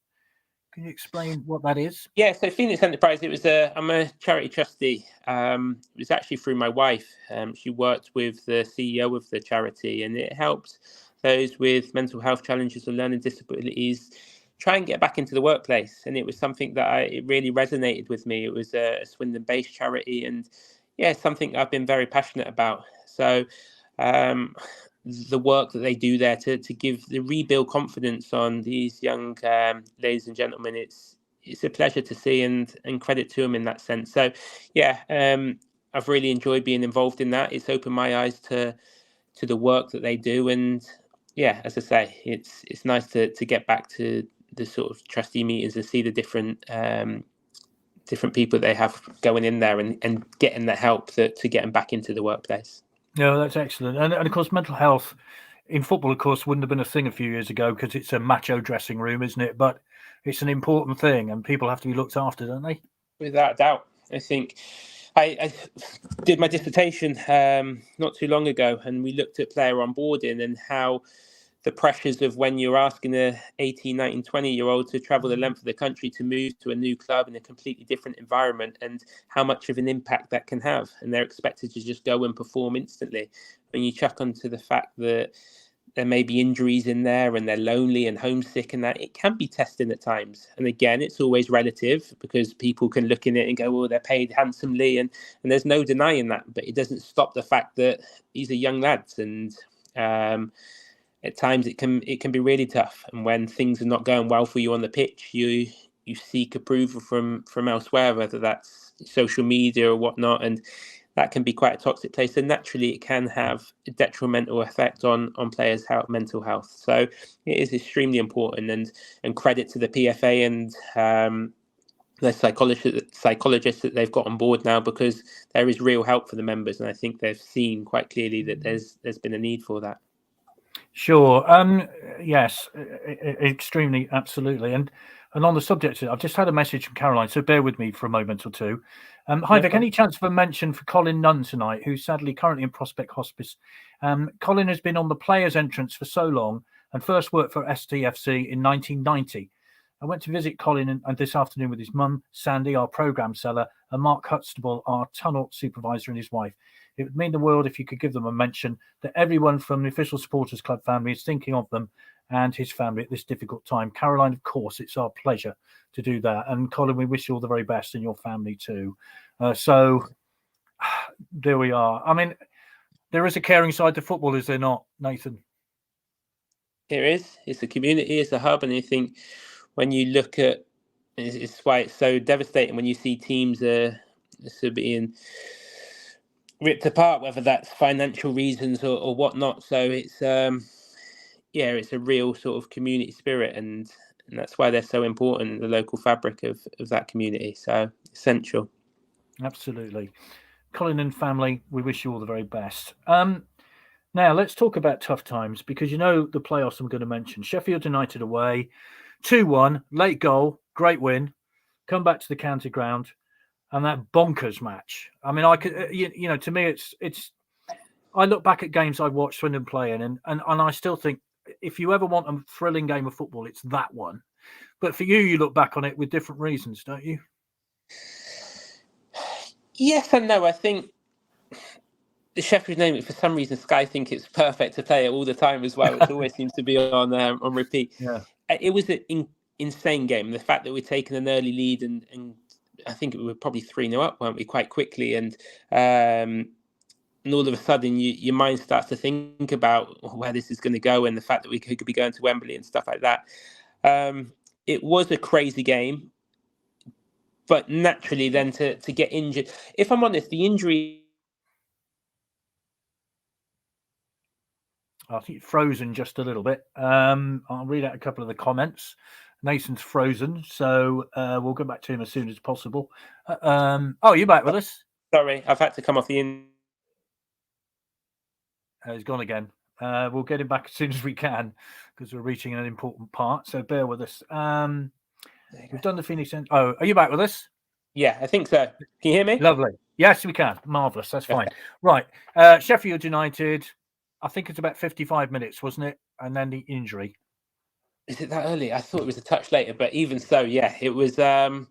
[SPEAKER 2] Can you explain what that is?
[SPEAKER 3] Yeah, so Phoenix Enterprise, I'm a charity trustee. It was actually through my wife. She worked with the CEO of the charity, and it helps those with mental health challenges or learning disabilities try and get back into the workplace. And it was something that it really resonated with me. It was a Swindon-based charity, and yeah, something I've been very passionate about. So the work that they do there to rebuild confidence on these young ladies and gentlemen, it's a pleasure to see, and credit to them in that sense. So yeah, I've really enjoyed being involved in that. It's opened my eyes to the work that they do, and yeah, as I say, it's nice to get back to the sort of trustee meetings and see the different people they have going in there and getting the help to get them back into the workplace.
[SPEAKER 2] No, that's excellent. And of course, mental health in football, of course, wouldn't have been a thing a few years ago because it's a macho dressing room, isn't it? But it's an important thing, and people have to be looked after, don't they?
[SPEAKER 3] Without a doubt. I think I did my dissertation not too long ago, and we looked at player onboarding and how the pressures of when you're asking a 18, 19, 20-year-old to travel the length of the country to move to a new club in a completely different environment, and how much of an impact that can have. And they're expected to just go and perform instantly. When you chuck onto the fact that there may be injuries in there and they're lonely and homesick, and that it can be testing at times. And again, it's always relative, because people can look in it and go, well, they're paid handsomely, and there's no denying that. But it doesn't stop the fact that these are young lads, and at times it can be really tough. And when things are not going well for you on the pitch, you seek approval from elsewhere, whether that's social media or whatnot, and that can be quite a toxic place. And naturally, it can have a detrimental effect on players' mental health. So it is extremely important, and credit to the PFA and the psychologists that they've got on board now, because there is real help for the members, and I think they've seen quite clearly that there's been a need for that.
[SPEAKER 2] Sure. Yes, extremely, absolutely. And on the subject, I've just had a message from Caroline, so bear with me for a moment or two. Hi, Vic, any chance of a mention for Colin Nunn tonight, who's sadly currently in Prospect Hospice Colin has been on the players' entrance for so long and first worked for STFC in 1990. I went to visit Colin and this afternoon with his mum, Sandy, our programme seller, and Mark Huxtable, our tunnel supervisor, and his wife. It would mean the world if you could give them a mention that everyone from the official supporters club family is thinking of them and his family at this difficult time. Caroline, of course, it's our pleasure to do that. And Colin, we wish you all the very best and your family too. So there we are. I mean, there is a caring side to football, is there not, Nathan?
[SPEAKER 3] There is. It's a community, it's a hub, and I think when you look at, it's why it's so devastating when you see teams being ripped apart, whether that's financial reasons or whatnot. So it's it's a real sort of community spirit, and that's why they're so important, the local fabric of that community. So essential.
[SPEAKER 2] Absolutely. Colin and family, we wish you all the very best. Now let's talk about tough times, because you know the playoffs I'm going to mention. Sheffield United away, 2-1, late goal, great win, come back to the county ground, and that bonkers match. I mean, I could, you know, to me, it's. I look back at games I've watched Swindon playing, and I still think if you ever want a thrilling game of football, it's that one. But for you, you look back on it with different reasons, don't you?
[SPEAKER 3] Yes and no. I think the Sheffield name, for some reason, Sky think it's perfect to play it all the time as well. It always seems to be on repeat.
[SPEAKER 2] Yeah.
[SPEAKER 3] It was an insane game. The fact that we'd taken an early lead and I think we were probably 3-0 up, weren't we, quite quickly, and all of a sudden your mind starts to think about where this is going to go, and the fact that we could be going to Wembley and stuff like that. It was a crazy game, but naturally then to get injured. If I'm honest, the injury.
[SPEAKER 2] I think frozen just a little bit. I'll read out a couple of the comments. Nathan's frozen, so we'll go back to him as soon as possible. You're back with us?
[SPEAKER 3] Sorry, I've had to come off the
[SPEAKER 2] He's gone again. We'll get him back as soon as we can, because we're reaching an important part, so bear with us. We've done the Phoenix. Are you back with us?
[SPEAKER 3] Yeah, I think so. Can you hear me?
[SPEAKER 2] Lovely. Yes, we can. Marvellous. That's fine. Right. Sheffield United, I think it's about 55 minutes, wasn't it? And then the injury.
[SPEAKER 3] Is it that early? I thought it was a touch later, but even so, yeah, it was a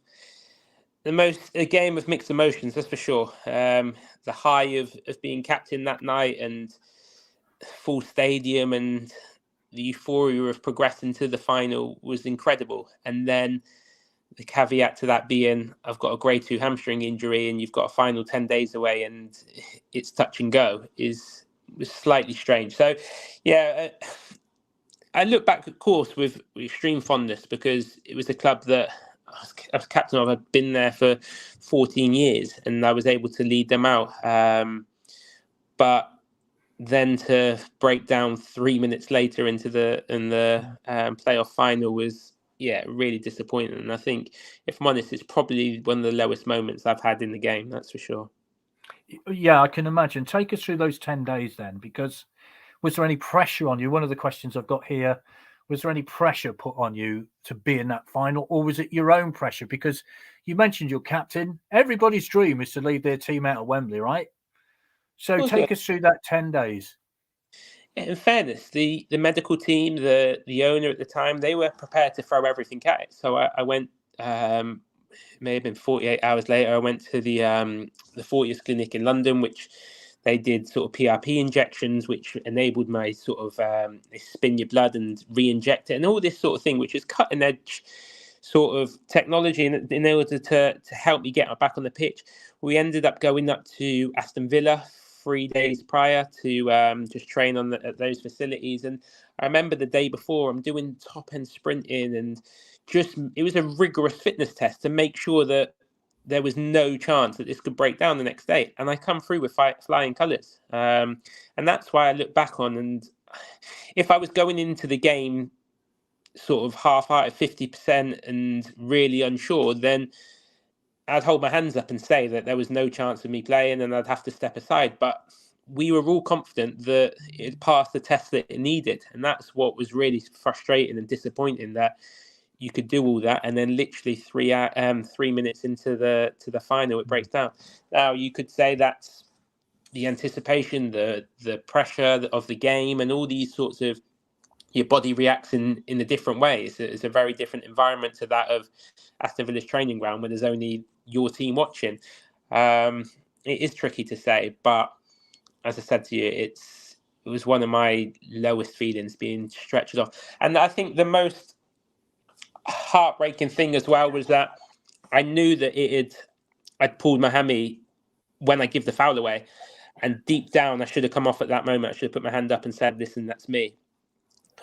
[SPEAKER 3] game of mixed emotions, that's for sure. The high of being captain that night and full stadium and the euphoria of progressing to the final was incredible. And then the caveat to that being, I've got a grade 2 hamstring injury and you've got a final 10 days away and it's touch and go was slightly strange. So, yeah, I look back, of course, with extreme fondness, because it was a club that I was captain of. I'd been there for 14 years and I was able to lead them out. But then to break down 3 minutes later in the playoff final was, really disappointing. And I think, if I'm honest, it's probably one of the lowest moments I've had in the game, that's for sure.
[SPEAKER 2] Yeah, I can imagine. Take us through those 10 days then, because was there any pressure on you? One of the questions I've got here, was there any pressure put on you to be in that final, or was it your own pressure? Because you mentioned your captain. Everybody's dream is to lead their team out of Wembley, right? So take us through that 10 days.
[SPEAKER 3] In fairness, the medical team, the owner at the time, they were prepared to throw everything at it. So I went, may have been 48 hours later, I went to the 40th clinic in London, which they did sort of PRP injections, which enabled my sort of they spin your blood and re-inject it and all this sort of thing, which is cutting edge sort of technology in order to help me get back on the pitch. We ended up going up to Aston Villa 3 days prior to just train at those facilities. And I remember the day before, I'm doing top end sprinting, and it was a rigorous fitness test to make sure that there was no chance that this could break down the next day. And I come through with flying colours. And that's why I look back on, and if I was going into the game sort of half-hearted, 50% and really unsure, then I'd hold my hands up and say that there was no chance of me playing and I'd have to step aside. But we were all confident that it passed the test that it needed. And that's what was really frustrating and disappointing, that you could do all that and then literally 3 minutes into the final, it breaks down. Now, you could say that's the anticipation, the pressure of the game, and all these sorts of, your body reacts in a different way. It's a very different environment to that of Aston Villa's training ground when there's only your team watching. It is tricky to say, but as I said to you, it was one of my lowest feelings, being stretched off. And I think the most heartbreaking thing as well was that I knew that I'd pulled my hammy when I give the foul away, and deep down I should have come off at that moment. I should have put my hand up and said, listen, that's me.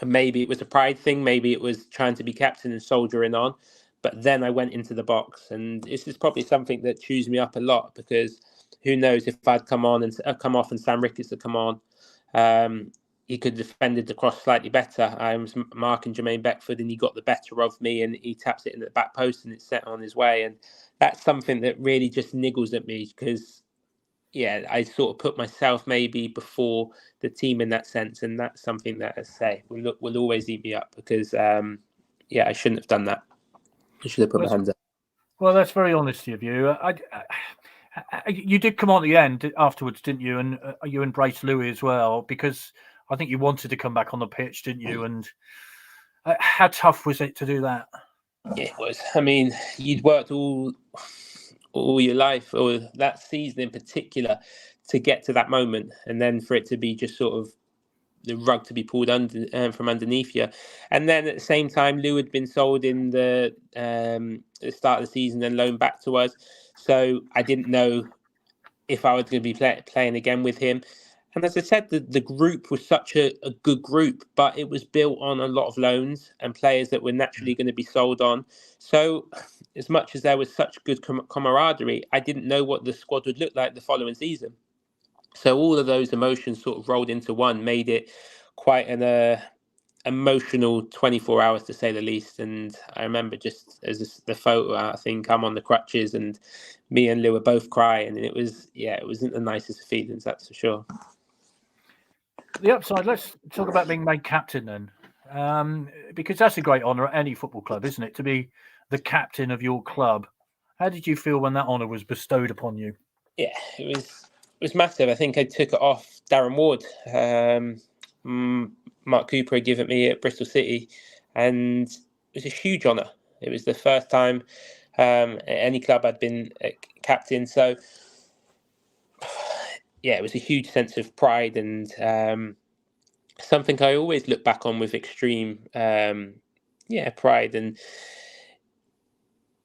[SPEAKER 3] And maybe it was a pride thing, maybe it was trying to be captain and soldiering on, but then I went into the box, and this is probably something that chews me up a lot, because who knows if I'd come off and Sam Ricketts had come on, he could have defended the cross slightly better. I was marking Jermaine Beckford, and he got the better of me, and he taps it in the back post, and it's set on his way. And that's something that really just niggles at me, because I sort of put myself maybe before the team in that sense, and that's something that, as I say, will always eat me up, because I shouldn't have done that. I should have put my hands up.
[SPEAKER 2] Well, that's very honest of you. You did come on at the end afterwards, didn't you? And you embraced Louis as well, because I think you wanted to come back on the pitch, didn't you? And how tough was it to do that?
[SPEAKER 3] Yeah, it was. I mean, you'd worked all your life, or that season in particular, to get to that moment, and then for it to be just sort of the rug to be pulled from underneath you. And then at the same time, Lou had been sold in the start of the season and loaned back to us, so I didn't know if I was going to be playing again with him. And as I said, the group was such a good group, but it was built on a lot of loans and players that were naturally going to be sold on. So as much as there was such good camaraderie, I didn't know what the squad would look like the following season. So all of those emotions sort of rolled into one, made it quite an emotional 24 hours, to say the least. And I remember just as the photo, I think I'm on the crutches and me and Lou were both crying, and it wasn't the nicest of feelings, that's for sure.
[SPEAKER 2] The upside, let's talk about being made captain then, because that's a great honour at any football club, isn't it, to be the captain of your club? How did you feel when that honour was bestowed upon you?
[SPEAKER 3] Yeah, it was massive. I think I took it off Darren Ward. Mark Cooper had given it me at Bristol City, and it was a huge honour. It was the first time at any club I'd been captain. So, it was a huge sense of pride, and something I always look back on with extreme pride. And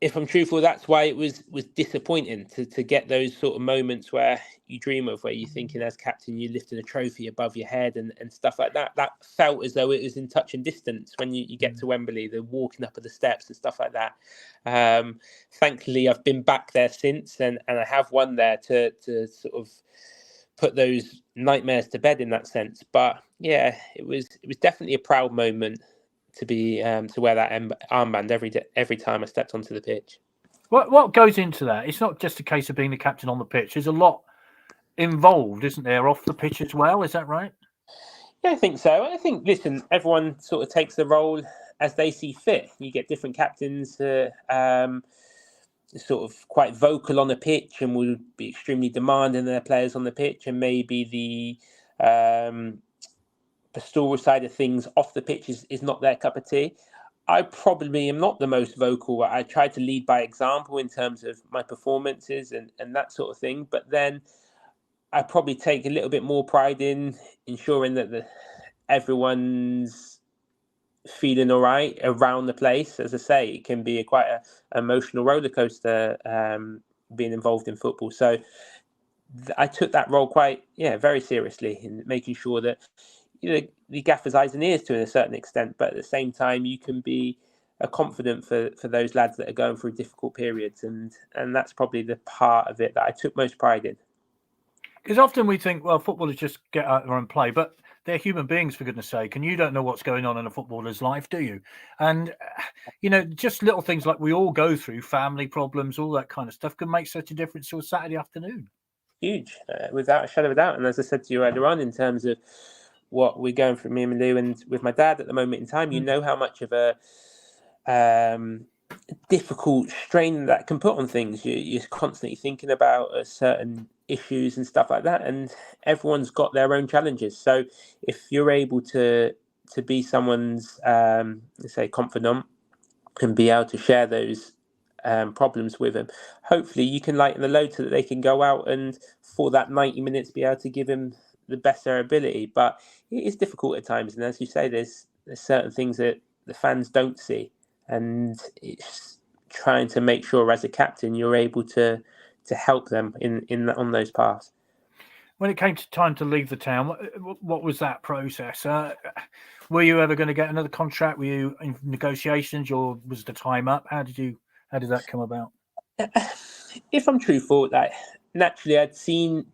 [SPEAKER 3] if I'm truthful, that's why it was disappointing to get those sort of moments where you dream of, where you're thinking as captain, you're lifting a trophy above your head and stuff like that. That felt as though it was in touch and distance when you get to Wembley, the walking up of the steps and stuff like that. Thankfully, I've been back there since, and I have won there to sort of put those nightmares to bed in that sense. But yeah, it was definitely a proud moment to be to wear that armband every time I stepped onto the pitch.
[SPEAKER 2] What goes into that? It's not just a case of being the captain on the pitch. There's a lot involved, isn't there, off the pitch as well? Is that right?
[SPEAKER 3] Yeah, I think so. I think, listen, everyone sort of takes the role as they see fit. You get different captains sort of quite vocal on the pitch and will be extremely demanding of their players on the pitch, and maybe the pastoral side of things off the pitch is not their cup of tea. I probably am not the most vocal. I try to lead by example in terms of my performances and that sort of thing. But then I probably take a little bit more pride in ensuring that everyone's feeling all right around the place. As I say, it can be quite an emotional roller coaster being involved in football. So I took that role very seriously, in making sure that the gaffer's eyes and ears to a certain extent, but at the same time you can be confident for those lads that are going through difficult periods, and that's probably the part of it that I took most pride in.
[SPEAKER 2] Because often we think, well, footballers just get out there and play, but they're human beings, for goodness sake, and you don't know what's going on in a footballer's life, do you? And just little things like we all go through, family problems, all that kind of stuff, can make such a difference to a Saturday afternoon. Huge,
[SPEAKER 3] without a shadow of a doubt. And as I said to you earlier on, in terms of what we're going through, me and Lou, and with my dad at the moment in time, you know how much of a difficult strain that can put on things. You're constantly thinking about a certain issues and stuff like that, and everyone's got their own challenges. So if you're able to be someone's say confidant and be able to share those problems with them, hopefully you can lighten the load so that they can go out and for that 90 minutes be able to give him the best their ability. But it is difficult at times, and as you say, there's certain things that the fans don't see, and it's trying to make sure as a captain you're able to help them on those paths.
[SPEAKER 2] When it came to time to leave the town, what was that process? Were you ever going to get another contract? Were you in negotiations, or was the time up? How did that come about?
[SPEAKER 3] If I'm truthful, like, naturally I'd seen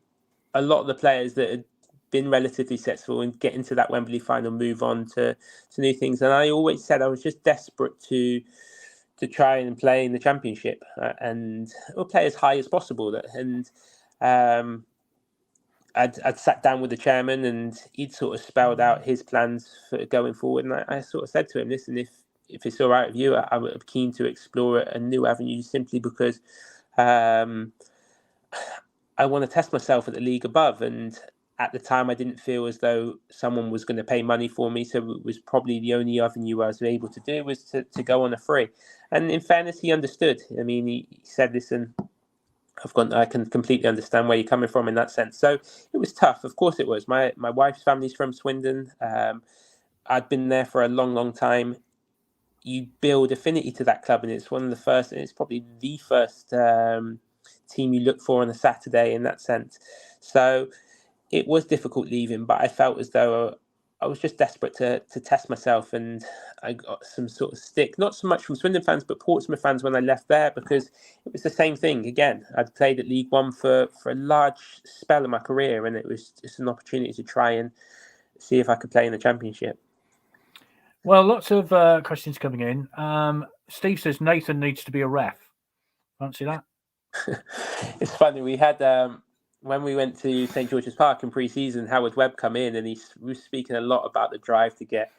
[SPEAKER 3] a lot of the players that had been relatively successful and get into that Wembley final, move on to new things, and I always said I was just desperate to try and play in the Championship and play as high as possible. And I'd sat down with the chairman, and he'd sort of spelled out his plans for going forward. And I sort of said to him, listen, if it's all right with you, I'm keen to explore a new avenue, simply because I want to test myself at the league above. And at the time, I didn't feel as though someone was going to pay money for me. So it was probably the only avenue I was able to do was to go on a free. And in fairness, he understood. I mean, he said, listen, I can completely understand where you're coming from in that sense. So it was tough. Of course it was. My wife's family's from Swindon. I'd been there for a long, long time. You build affinity to that club, and it's one of the first, and it's probably the first team you look for on a Saturday in that sense. So it was difficult leaving, but I felt as though I was just desperate to test myself, and I got some sort of stick, not so much from Swindon fans, but Portsmouth fans when I left there, because it was the same thing. Again, I'd played at League One for a large spell of my career, and it was just an opportunity to try and see if I could play in the Championship.
[SPEAKER 2] Well, lots of questions coming in. Steve says Nathan needs to be a ref. Fancy that?
[SPEAKER 3] It's funny. We had when we went to St George's Park in pre-season, Howard Webb come in, and he was speaking a lot about the drive to get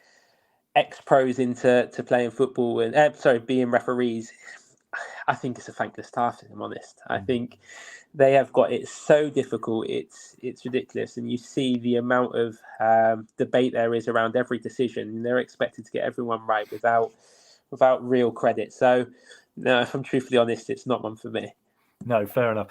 [SPEAKER 3] ex-pros into playing football and being referees. I think it's a thankless task, if I'm honest. I think they have got it so difficult. It's ridiculous, and you see the amount of debate there is around every decision, and they're expected to get everyone right without real credit. So, no, if I'm truthfully honest, it's not one for me.
[SPEAKER 2] No, fair enough.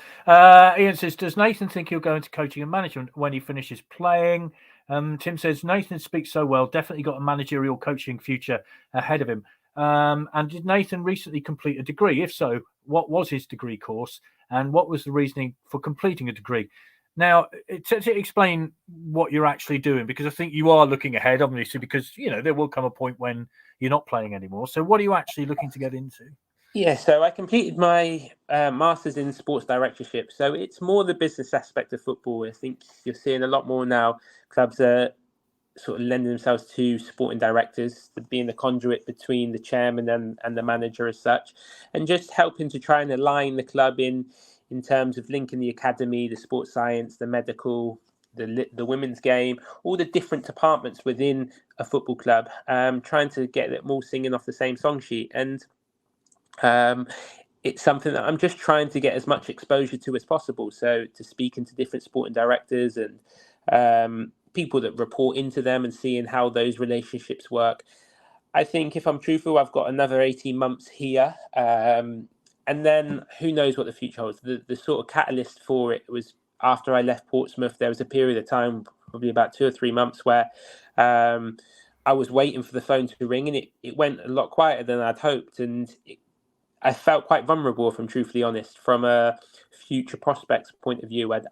[SPEAKER 2] Ian says, does Nathan think he'll go into coaching and management when he finishes playing? Tim says, Nathan speaks so well, definitely got a managerial coaching future ahead of him. And did Nathan recently complete a degree? If so, what was his degree course, and what was the reasoning for completing a degree? Now, to explain what you're actually doing, because I think you are looking ahead, obviously, because, there will come a point when you're not playing anymore. So what are you actually looking to get into?
[SPEAKER 3] Yeah, so I completed my Masters in Sports Directorship. So it's more the business aspect of football. I think you're seeing a lot more now. Clubs are sort of lending themselves to sporting directors, being the conduit between the chairman and the manager as such, and just helping to try and align the club in terms of linking the academy, the sports science, the medical, the women's game, all the different departments within a football club, trying to get them all singing off the same song sheet. And it's something that I'm just trying to get as much exposure to as possible. So to speaking to different sporting directors and people that report into them and seeing how those relationships work. I think if I'm truthful, I've got another 18 months here. And then who knows what the future holds. The sort of catalyst for it was after I left Portsmouth, there was a period of time, probably about 2 or 3 months, where I was waiting for the phone to ring, and it went a lot quieter than I'd hoped. And I felt quite vulnerable, if I'm truthfully honest, from a future prospects point of view. I'd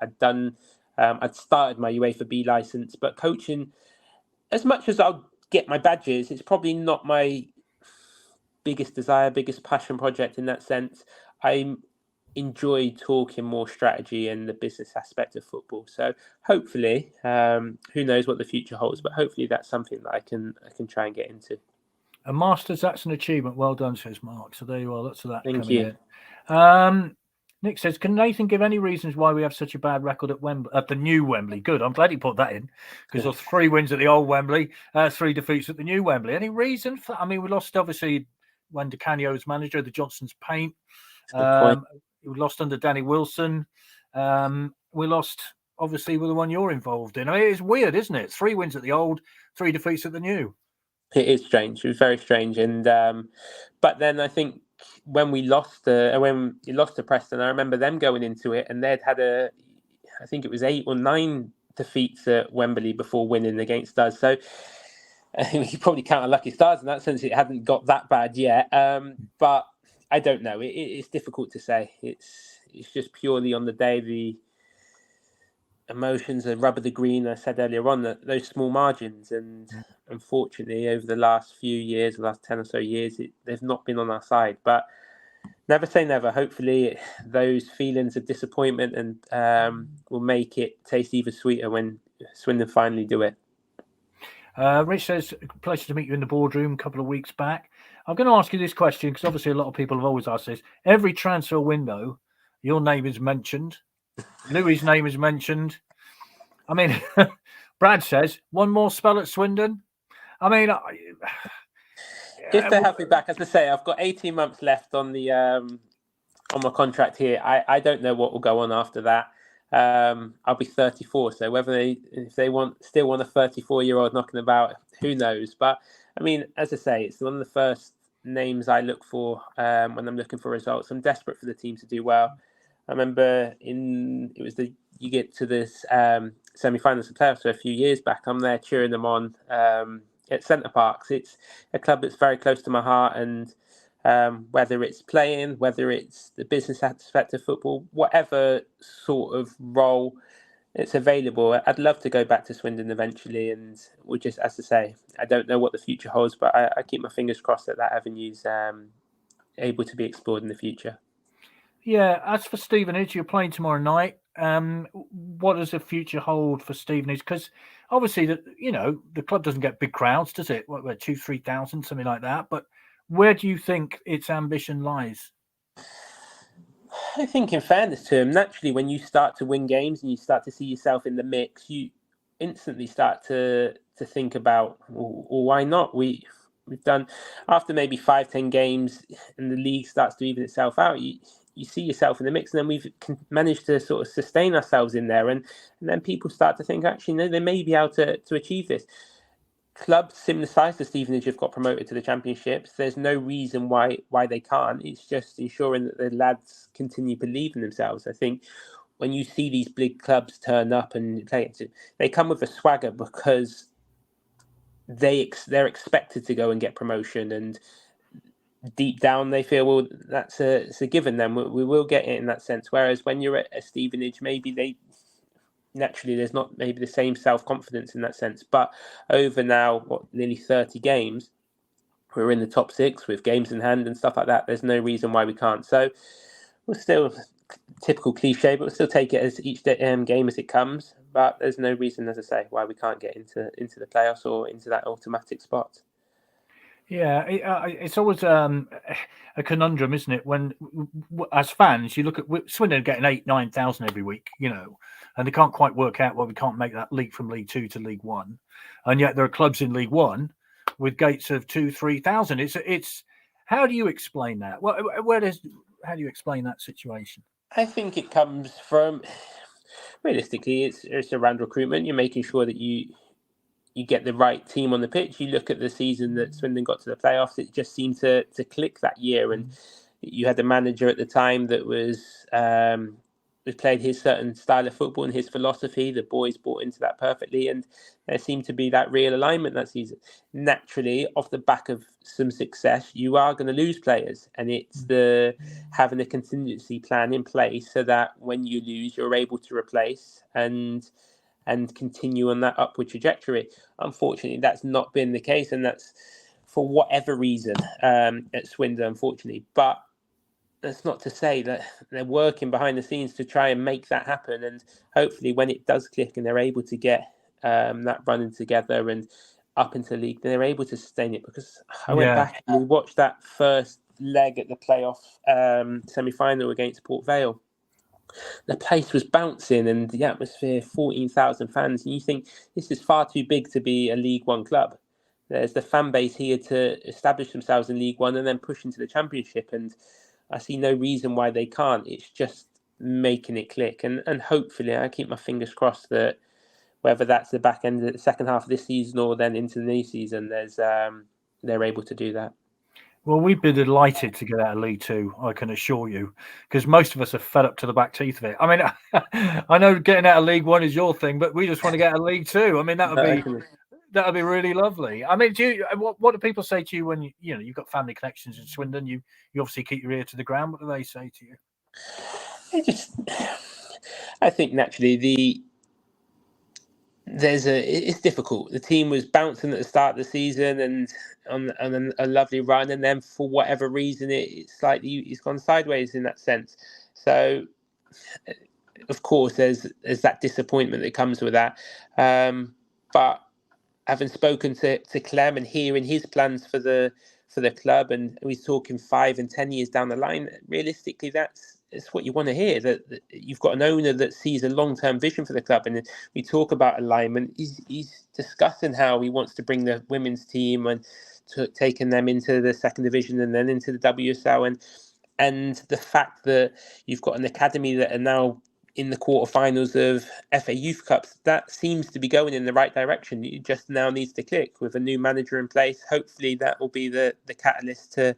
[SPEAKER 3] started my UEFA B license, but coaching, as much as I'll get my badges, it's probably not my biggest desire, biggest passion project in that sense. I enjoy talking more strategy and the business aspect of football. So hopefully, who knows what the future holds, but hopefully that's something that I can try and get into.
[SPEAKER 2] A Masters, that's an achievement. Well done, says Mark. So there you are. Lots of that
[SPEAKER 3] Thank
[SPEAKER 2] coming
[SPEAKER 3] you.
[SPEAKER 2] in. Nick says, can Nathan give any reasons why we have such a bad record at the new Wembley? Good. I'm glad he put that in, because there's 3 wins at the old Wembley, 3 defeats at the new Wembley. Any reason for? I mean, we lost obviously when Di Canio was manager, the Johnson's Paint. We lost under Danny Wilson. We lost, obviously, with the one you're involved in. I mean, it's weird, isn't it? 3 wins at the old, 3 defeats at the new.
[SPEAKER 3] It is strange. It was very strange. And but then I think when you lost to Preston, I remember them going into it, and they'd had I think it was 8 or 9 defeats at Wembley before winning against us. So I think you probably count a lucky stars in that sense. It hadn't got that bad yet. But I don't know. It's difficult to say. It's just purely on the day. The emotions, the rub of the green. I said earlier on that those small margins, and unfortunately, over the last few years, the last 10 or so years, they've not been on our side. But never say never. Hopefully, those feelings of disappointment and will make it taste even sweeter when Swindon finally do it.
[SPEAKER 2] Rich says, pleasure to meet you in the boardroom a couple of weeks back. I'm going to ask you this question because obviously a lot of people have always asked this. Every transfer window, your name is mentioned. Louis' name is mentioned. I mean, Brad says, one more spell at Swindon. I mean,
[SPEAKER 3] if they have me back, as I say, I've got 18 months left on the on my contract here. I don't know what will go on after that. I'll be 34, so if they still want a 34-year-old knocking about, who knows? But I mean, as I say, it's one of the first names I look for when I'm looking for results. I'm desperate for the team to do well. I remember you get to this semi-finals of playoffs a few years back. I'm there cheering them on at Centre Parks. It's a club that's very close to my heart, and whether it's playing, whether it's the business aspect of football, whatever sort of role it's available, I'd love to go back to Swindon eventually. And we'll just, as I say, I don't know what the future holds, but I keep my fingers crossed that avenue's able to be explored in the future.
[SPEAKER 2] Yeah, as for Stevenage, you're playing tomorrow night. What does the future hold for Stevenage? Because obviously, the club doesn't get big crowds, does it? 2,000-3,000, something like that. But where do you think its ambition lies?
[SPEAKER 3] I think, in fairness to him, naturally, when you start to win games and you start to see yourself in the mix, you instantly start to think about, well, why not? We've done, after maybe 5-10 games and the league starts to even itself out, you see yourself in the mix, and then we've managed to sort of sustain ourselves in there, and then people start to think, actually, no, they may be able to achieve this. Clubs similar size to Stevenage have got promoted to the championships. There's no reason why they can't. It's just ensuring that the lads continue to believe in themselves. I think when you see these big clubs turn up and play, they come with a swagger because they're expected to go and get promotion, and deep down they feel, well, it's a given. Then we will get it in that sense. Whereas when you're at a Stevenage, maybe naturally there's not maybe the same self-confidence in that sense. But over now, nearly 30 games, we're in the top 6 with games in hand and stuff like that. There's no reason why we can't. So we'll still, typical cliche, but we'll still take it as each game as it comes. But there's no reason, as I say, why we can't get into the playoffs or into that automatic spot.
[SPEAKER 2] Yeah, it's always a conundrum, isn't it? When, as fans, you look at Swindon getting 8,000-9,000 every week, and they can't quite work out why we can't make that leap from League 2 to League 1, and yet there are clubs in League 1 with gates of 2,000-3,000. It's how do you explain that? How do you explain that situation?
[SPEAKER 3] I think it comes from, realistically, it's around recruitment. You're making sure that you get the right team on the pitch. You look at the season that Swindon got to the playoffs, it just seemed to click that year. And you had a manager at the time that was played his certain style of football and his philosophy. The boys bought into that perfectly, and there seemed to be that real alignment that season. Naturally, off the back of some success, you are going to lose players, and it's having a contingency plan in place so that when you lose, you're able to replace and continue on that upward trajectory. Unfortunately, that's not been the case, and that's for whatever reason at Swindon, unfortunately. But that's not to say that they're working behind the scenes to try and make that happen. And hopefully when it does click and they're able to get that running together and up into the league, they're able to sustain it. Because I went back and we watched that first leg at the playoff semi-final against Port Vale. The place was bouncing and the atmosphere, 14,000 fans. And you think, this is far too big to be a League One club. There's the fan base here to establish themselves in League One and then push into the Championship. And I see no reason why they can't. It's just making it click. And hopefully, I keep my fingers crossed that whether that's the back end of the second half of this season or then into the new season, they're able to do that.
[SPEAKER 2] Well, we'd be delighted to get out of League Two, I can assure you, because most of us are fed up to the back teeth of it. I mean, I know getting out of League One is your thing, but we just want to get out of League Two. I mean, that would be really lovely. I mean, what do people say to you when you've got family connections in Swindon? You obviously keep your ear to the ground. What do they say to you?
[SPEAKER 3] I think naturally it's difficult. The team was bouncing at the start of the season and on a lovely run, and then for whatever reason it's gone sideways in that sense. So of course there's that disappointment that comes with that. But having spoken to Clem and hearing his plans for the club, and we're talking 5 and 10 years down the line, realistically it's what you want to hear, that you've got an owner that sees a long-term vision for the club. And we talk about alignment. He's discussing how he wants to bring the women's team and taking them into the second division and then into the WSL. And the fact that you've got an academy that are now in the quarterfinals of FA Youth Cups, that seems to be going in the right direction. It just now needs to click with a new manager in place. Hopefully that will be the catalyst to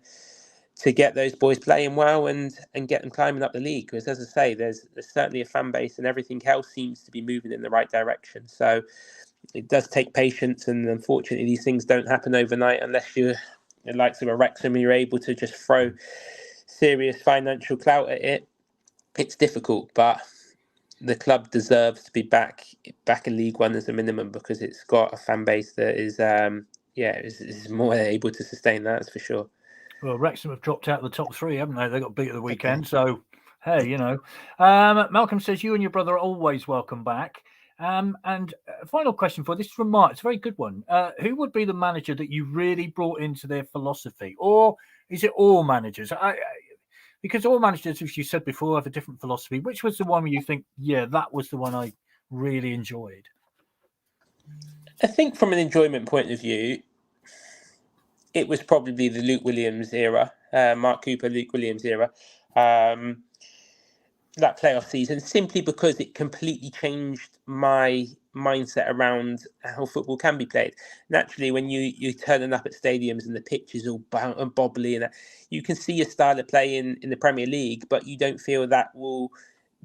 [SPEAKER 3] get those boys playing well and get them climbing up the league. Because as I say, there's certainly a fan base and everything else seems to be moving in the right direction. So it does take patience, and unfortunately these things don't happen overnight unless you're the likes of a Wrexham, you're able to just throw serious financial clout at it. It's difficult, but the club deserves to be back in League One as a minimum, because it's got a fan base that is more able to sustain that, that's for sure.
[SPEAKER 2] Well, Wrexham have dropped out of the top 3, haven't they? They got beat at the weekend. So, hey, Malcolm says you and your brother are always welcome back. And a final question for this is from Mark. It's a very good one. Who would be the manager that you really brought into their philosophy? Or is it all managers? Because all managers, as you said before, have a different philosophy. Which was the one where you think, yeah, that was the one I really enjoyed?
[SPEAKER 3] I think from an enjoyment point of view, it was probably the Luke Williams era, Mark Cooper, Luke Williams era, that playoff season, simply because it completely changed my mindset around how football can be played. Naturally, when you're turning up at stadiums and the pitch is all bobbly, and you can see your style of play in the Premier League, but you don't feel that will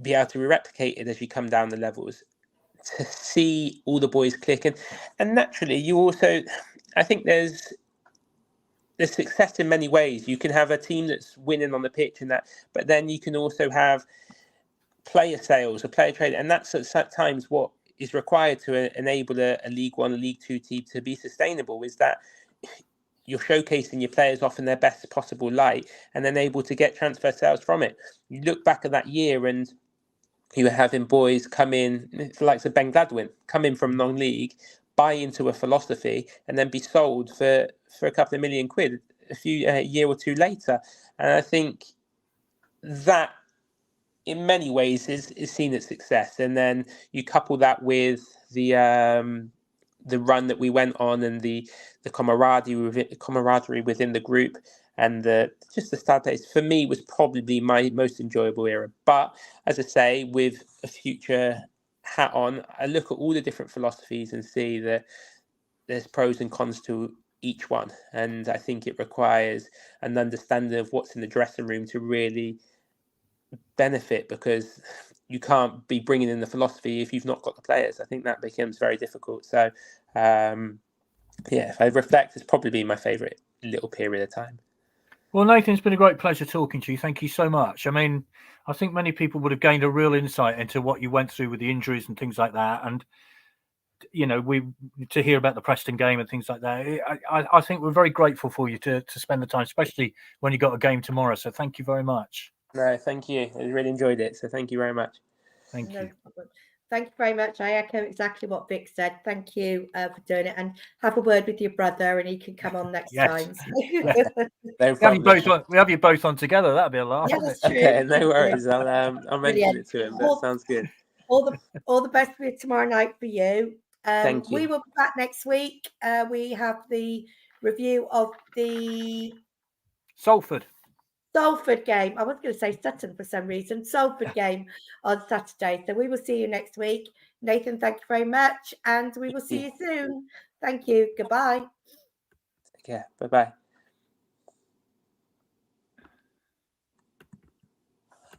[SPEAKER 3] be able to be replicated as you come down the levels. To see all the boys click, and naturally, you also, I think there's success in many ways. You can have a team that's winning on the pitch and that, but then you can also have player sales or player trade, and that's at times what is required to enable a League One, a League Two team to be sustainable, is that you're showcasing your players off in their best possible light and then able to get transfer sales from it. You look back at that year and you were having boys come in, it's like Ben Gladwin, come in from non-league, buy into a philosophy, and then be sold for a couple of £1 million a year or two later. And I think that, in many ways, is seen as success. And then you couple that with the run that we went on and the camaraderie within the group, and just the start days, for me, was probably my most enjoyable era. But as I say, with a future hat on, I look at all the different philosophies and see that there's pros and cons to each one. And I think it requires an understanding of what's in the dressing room to really benefit, because you can't be bringing in the philosophy if you've not got the players. I think that becomes very difficult. So, if I reflect, it's probably been my favourite little period of time.
[SPEAKER 2] Well, Nathan, it's been a great pleasure talking to you. Thank you so much. I mean, I think many people would have gained a real insight into what you went through with the injuries and things like that. And, to hear about the Preston game and things like that, I think we're very grateful for you to spend the time, especially when you got a game tomorrow. So thank you very much.
[SPEAKER 3] No, thank you. I really enjoyed it. So thank you very much.
[SPEAKER 2] Thank you.
[SPEAKER 1] Thank you very much. I echo exactly what Vic said. Thank you for doing it, and have a word with your brother, and he can come on next time.
[SPEAKER 2] Yes. We have you both on together. That'd be a laugh.
[SPEAKER 1] Yeah, that's true.
[SPEAKER 3] Okay, no worries. I'll mention it to him. That sounds good.
[SPEAKER 1] All the best for tomorrow night for you.
[SPEAKER 3] Thank you.
[SPEAKER 1] We will be back next week. We have the review of the
[SPEAKER 2] Salford.
[SPEAKER 1] Salford game. I was going to say Sutton for some reason. Salford game on Saturday. So we will see you next week. Nathan, thank you very much. And we will see you soon. Thank you. Goodbye.
[SPEAKER 3] Yeah. Bye-bye.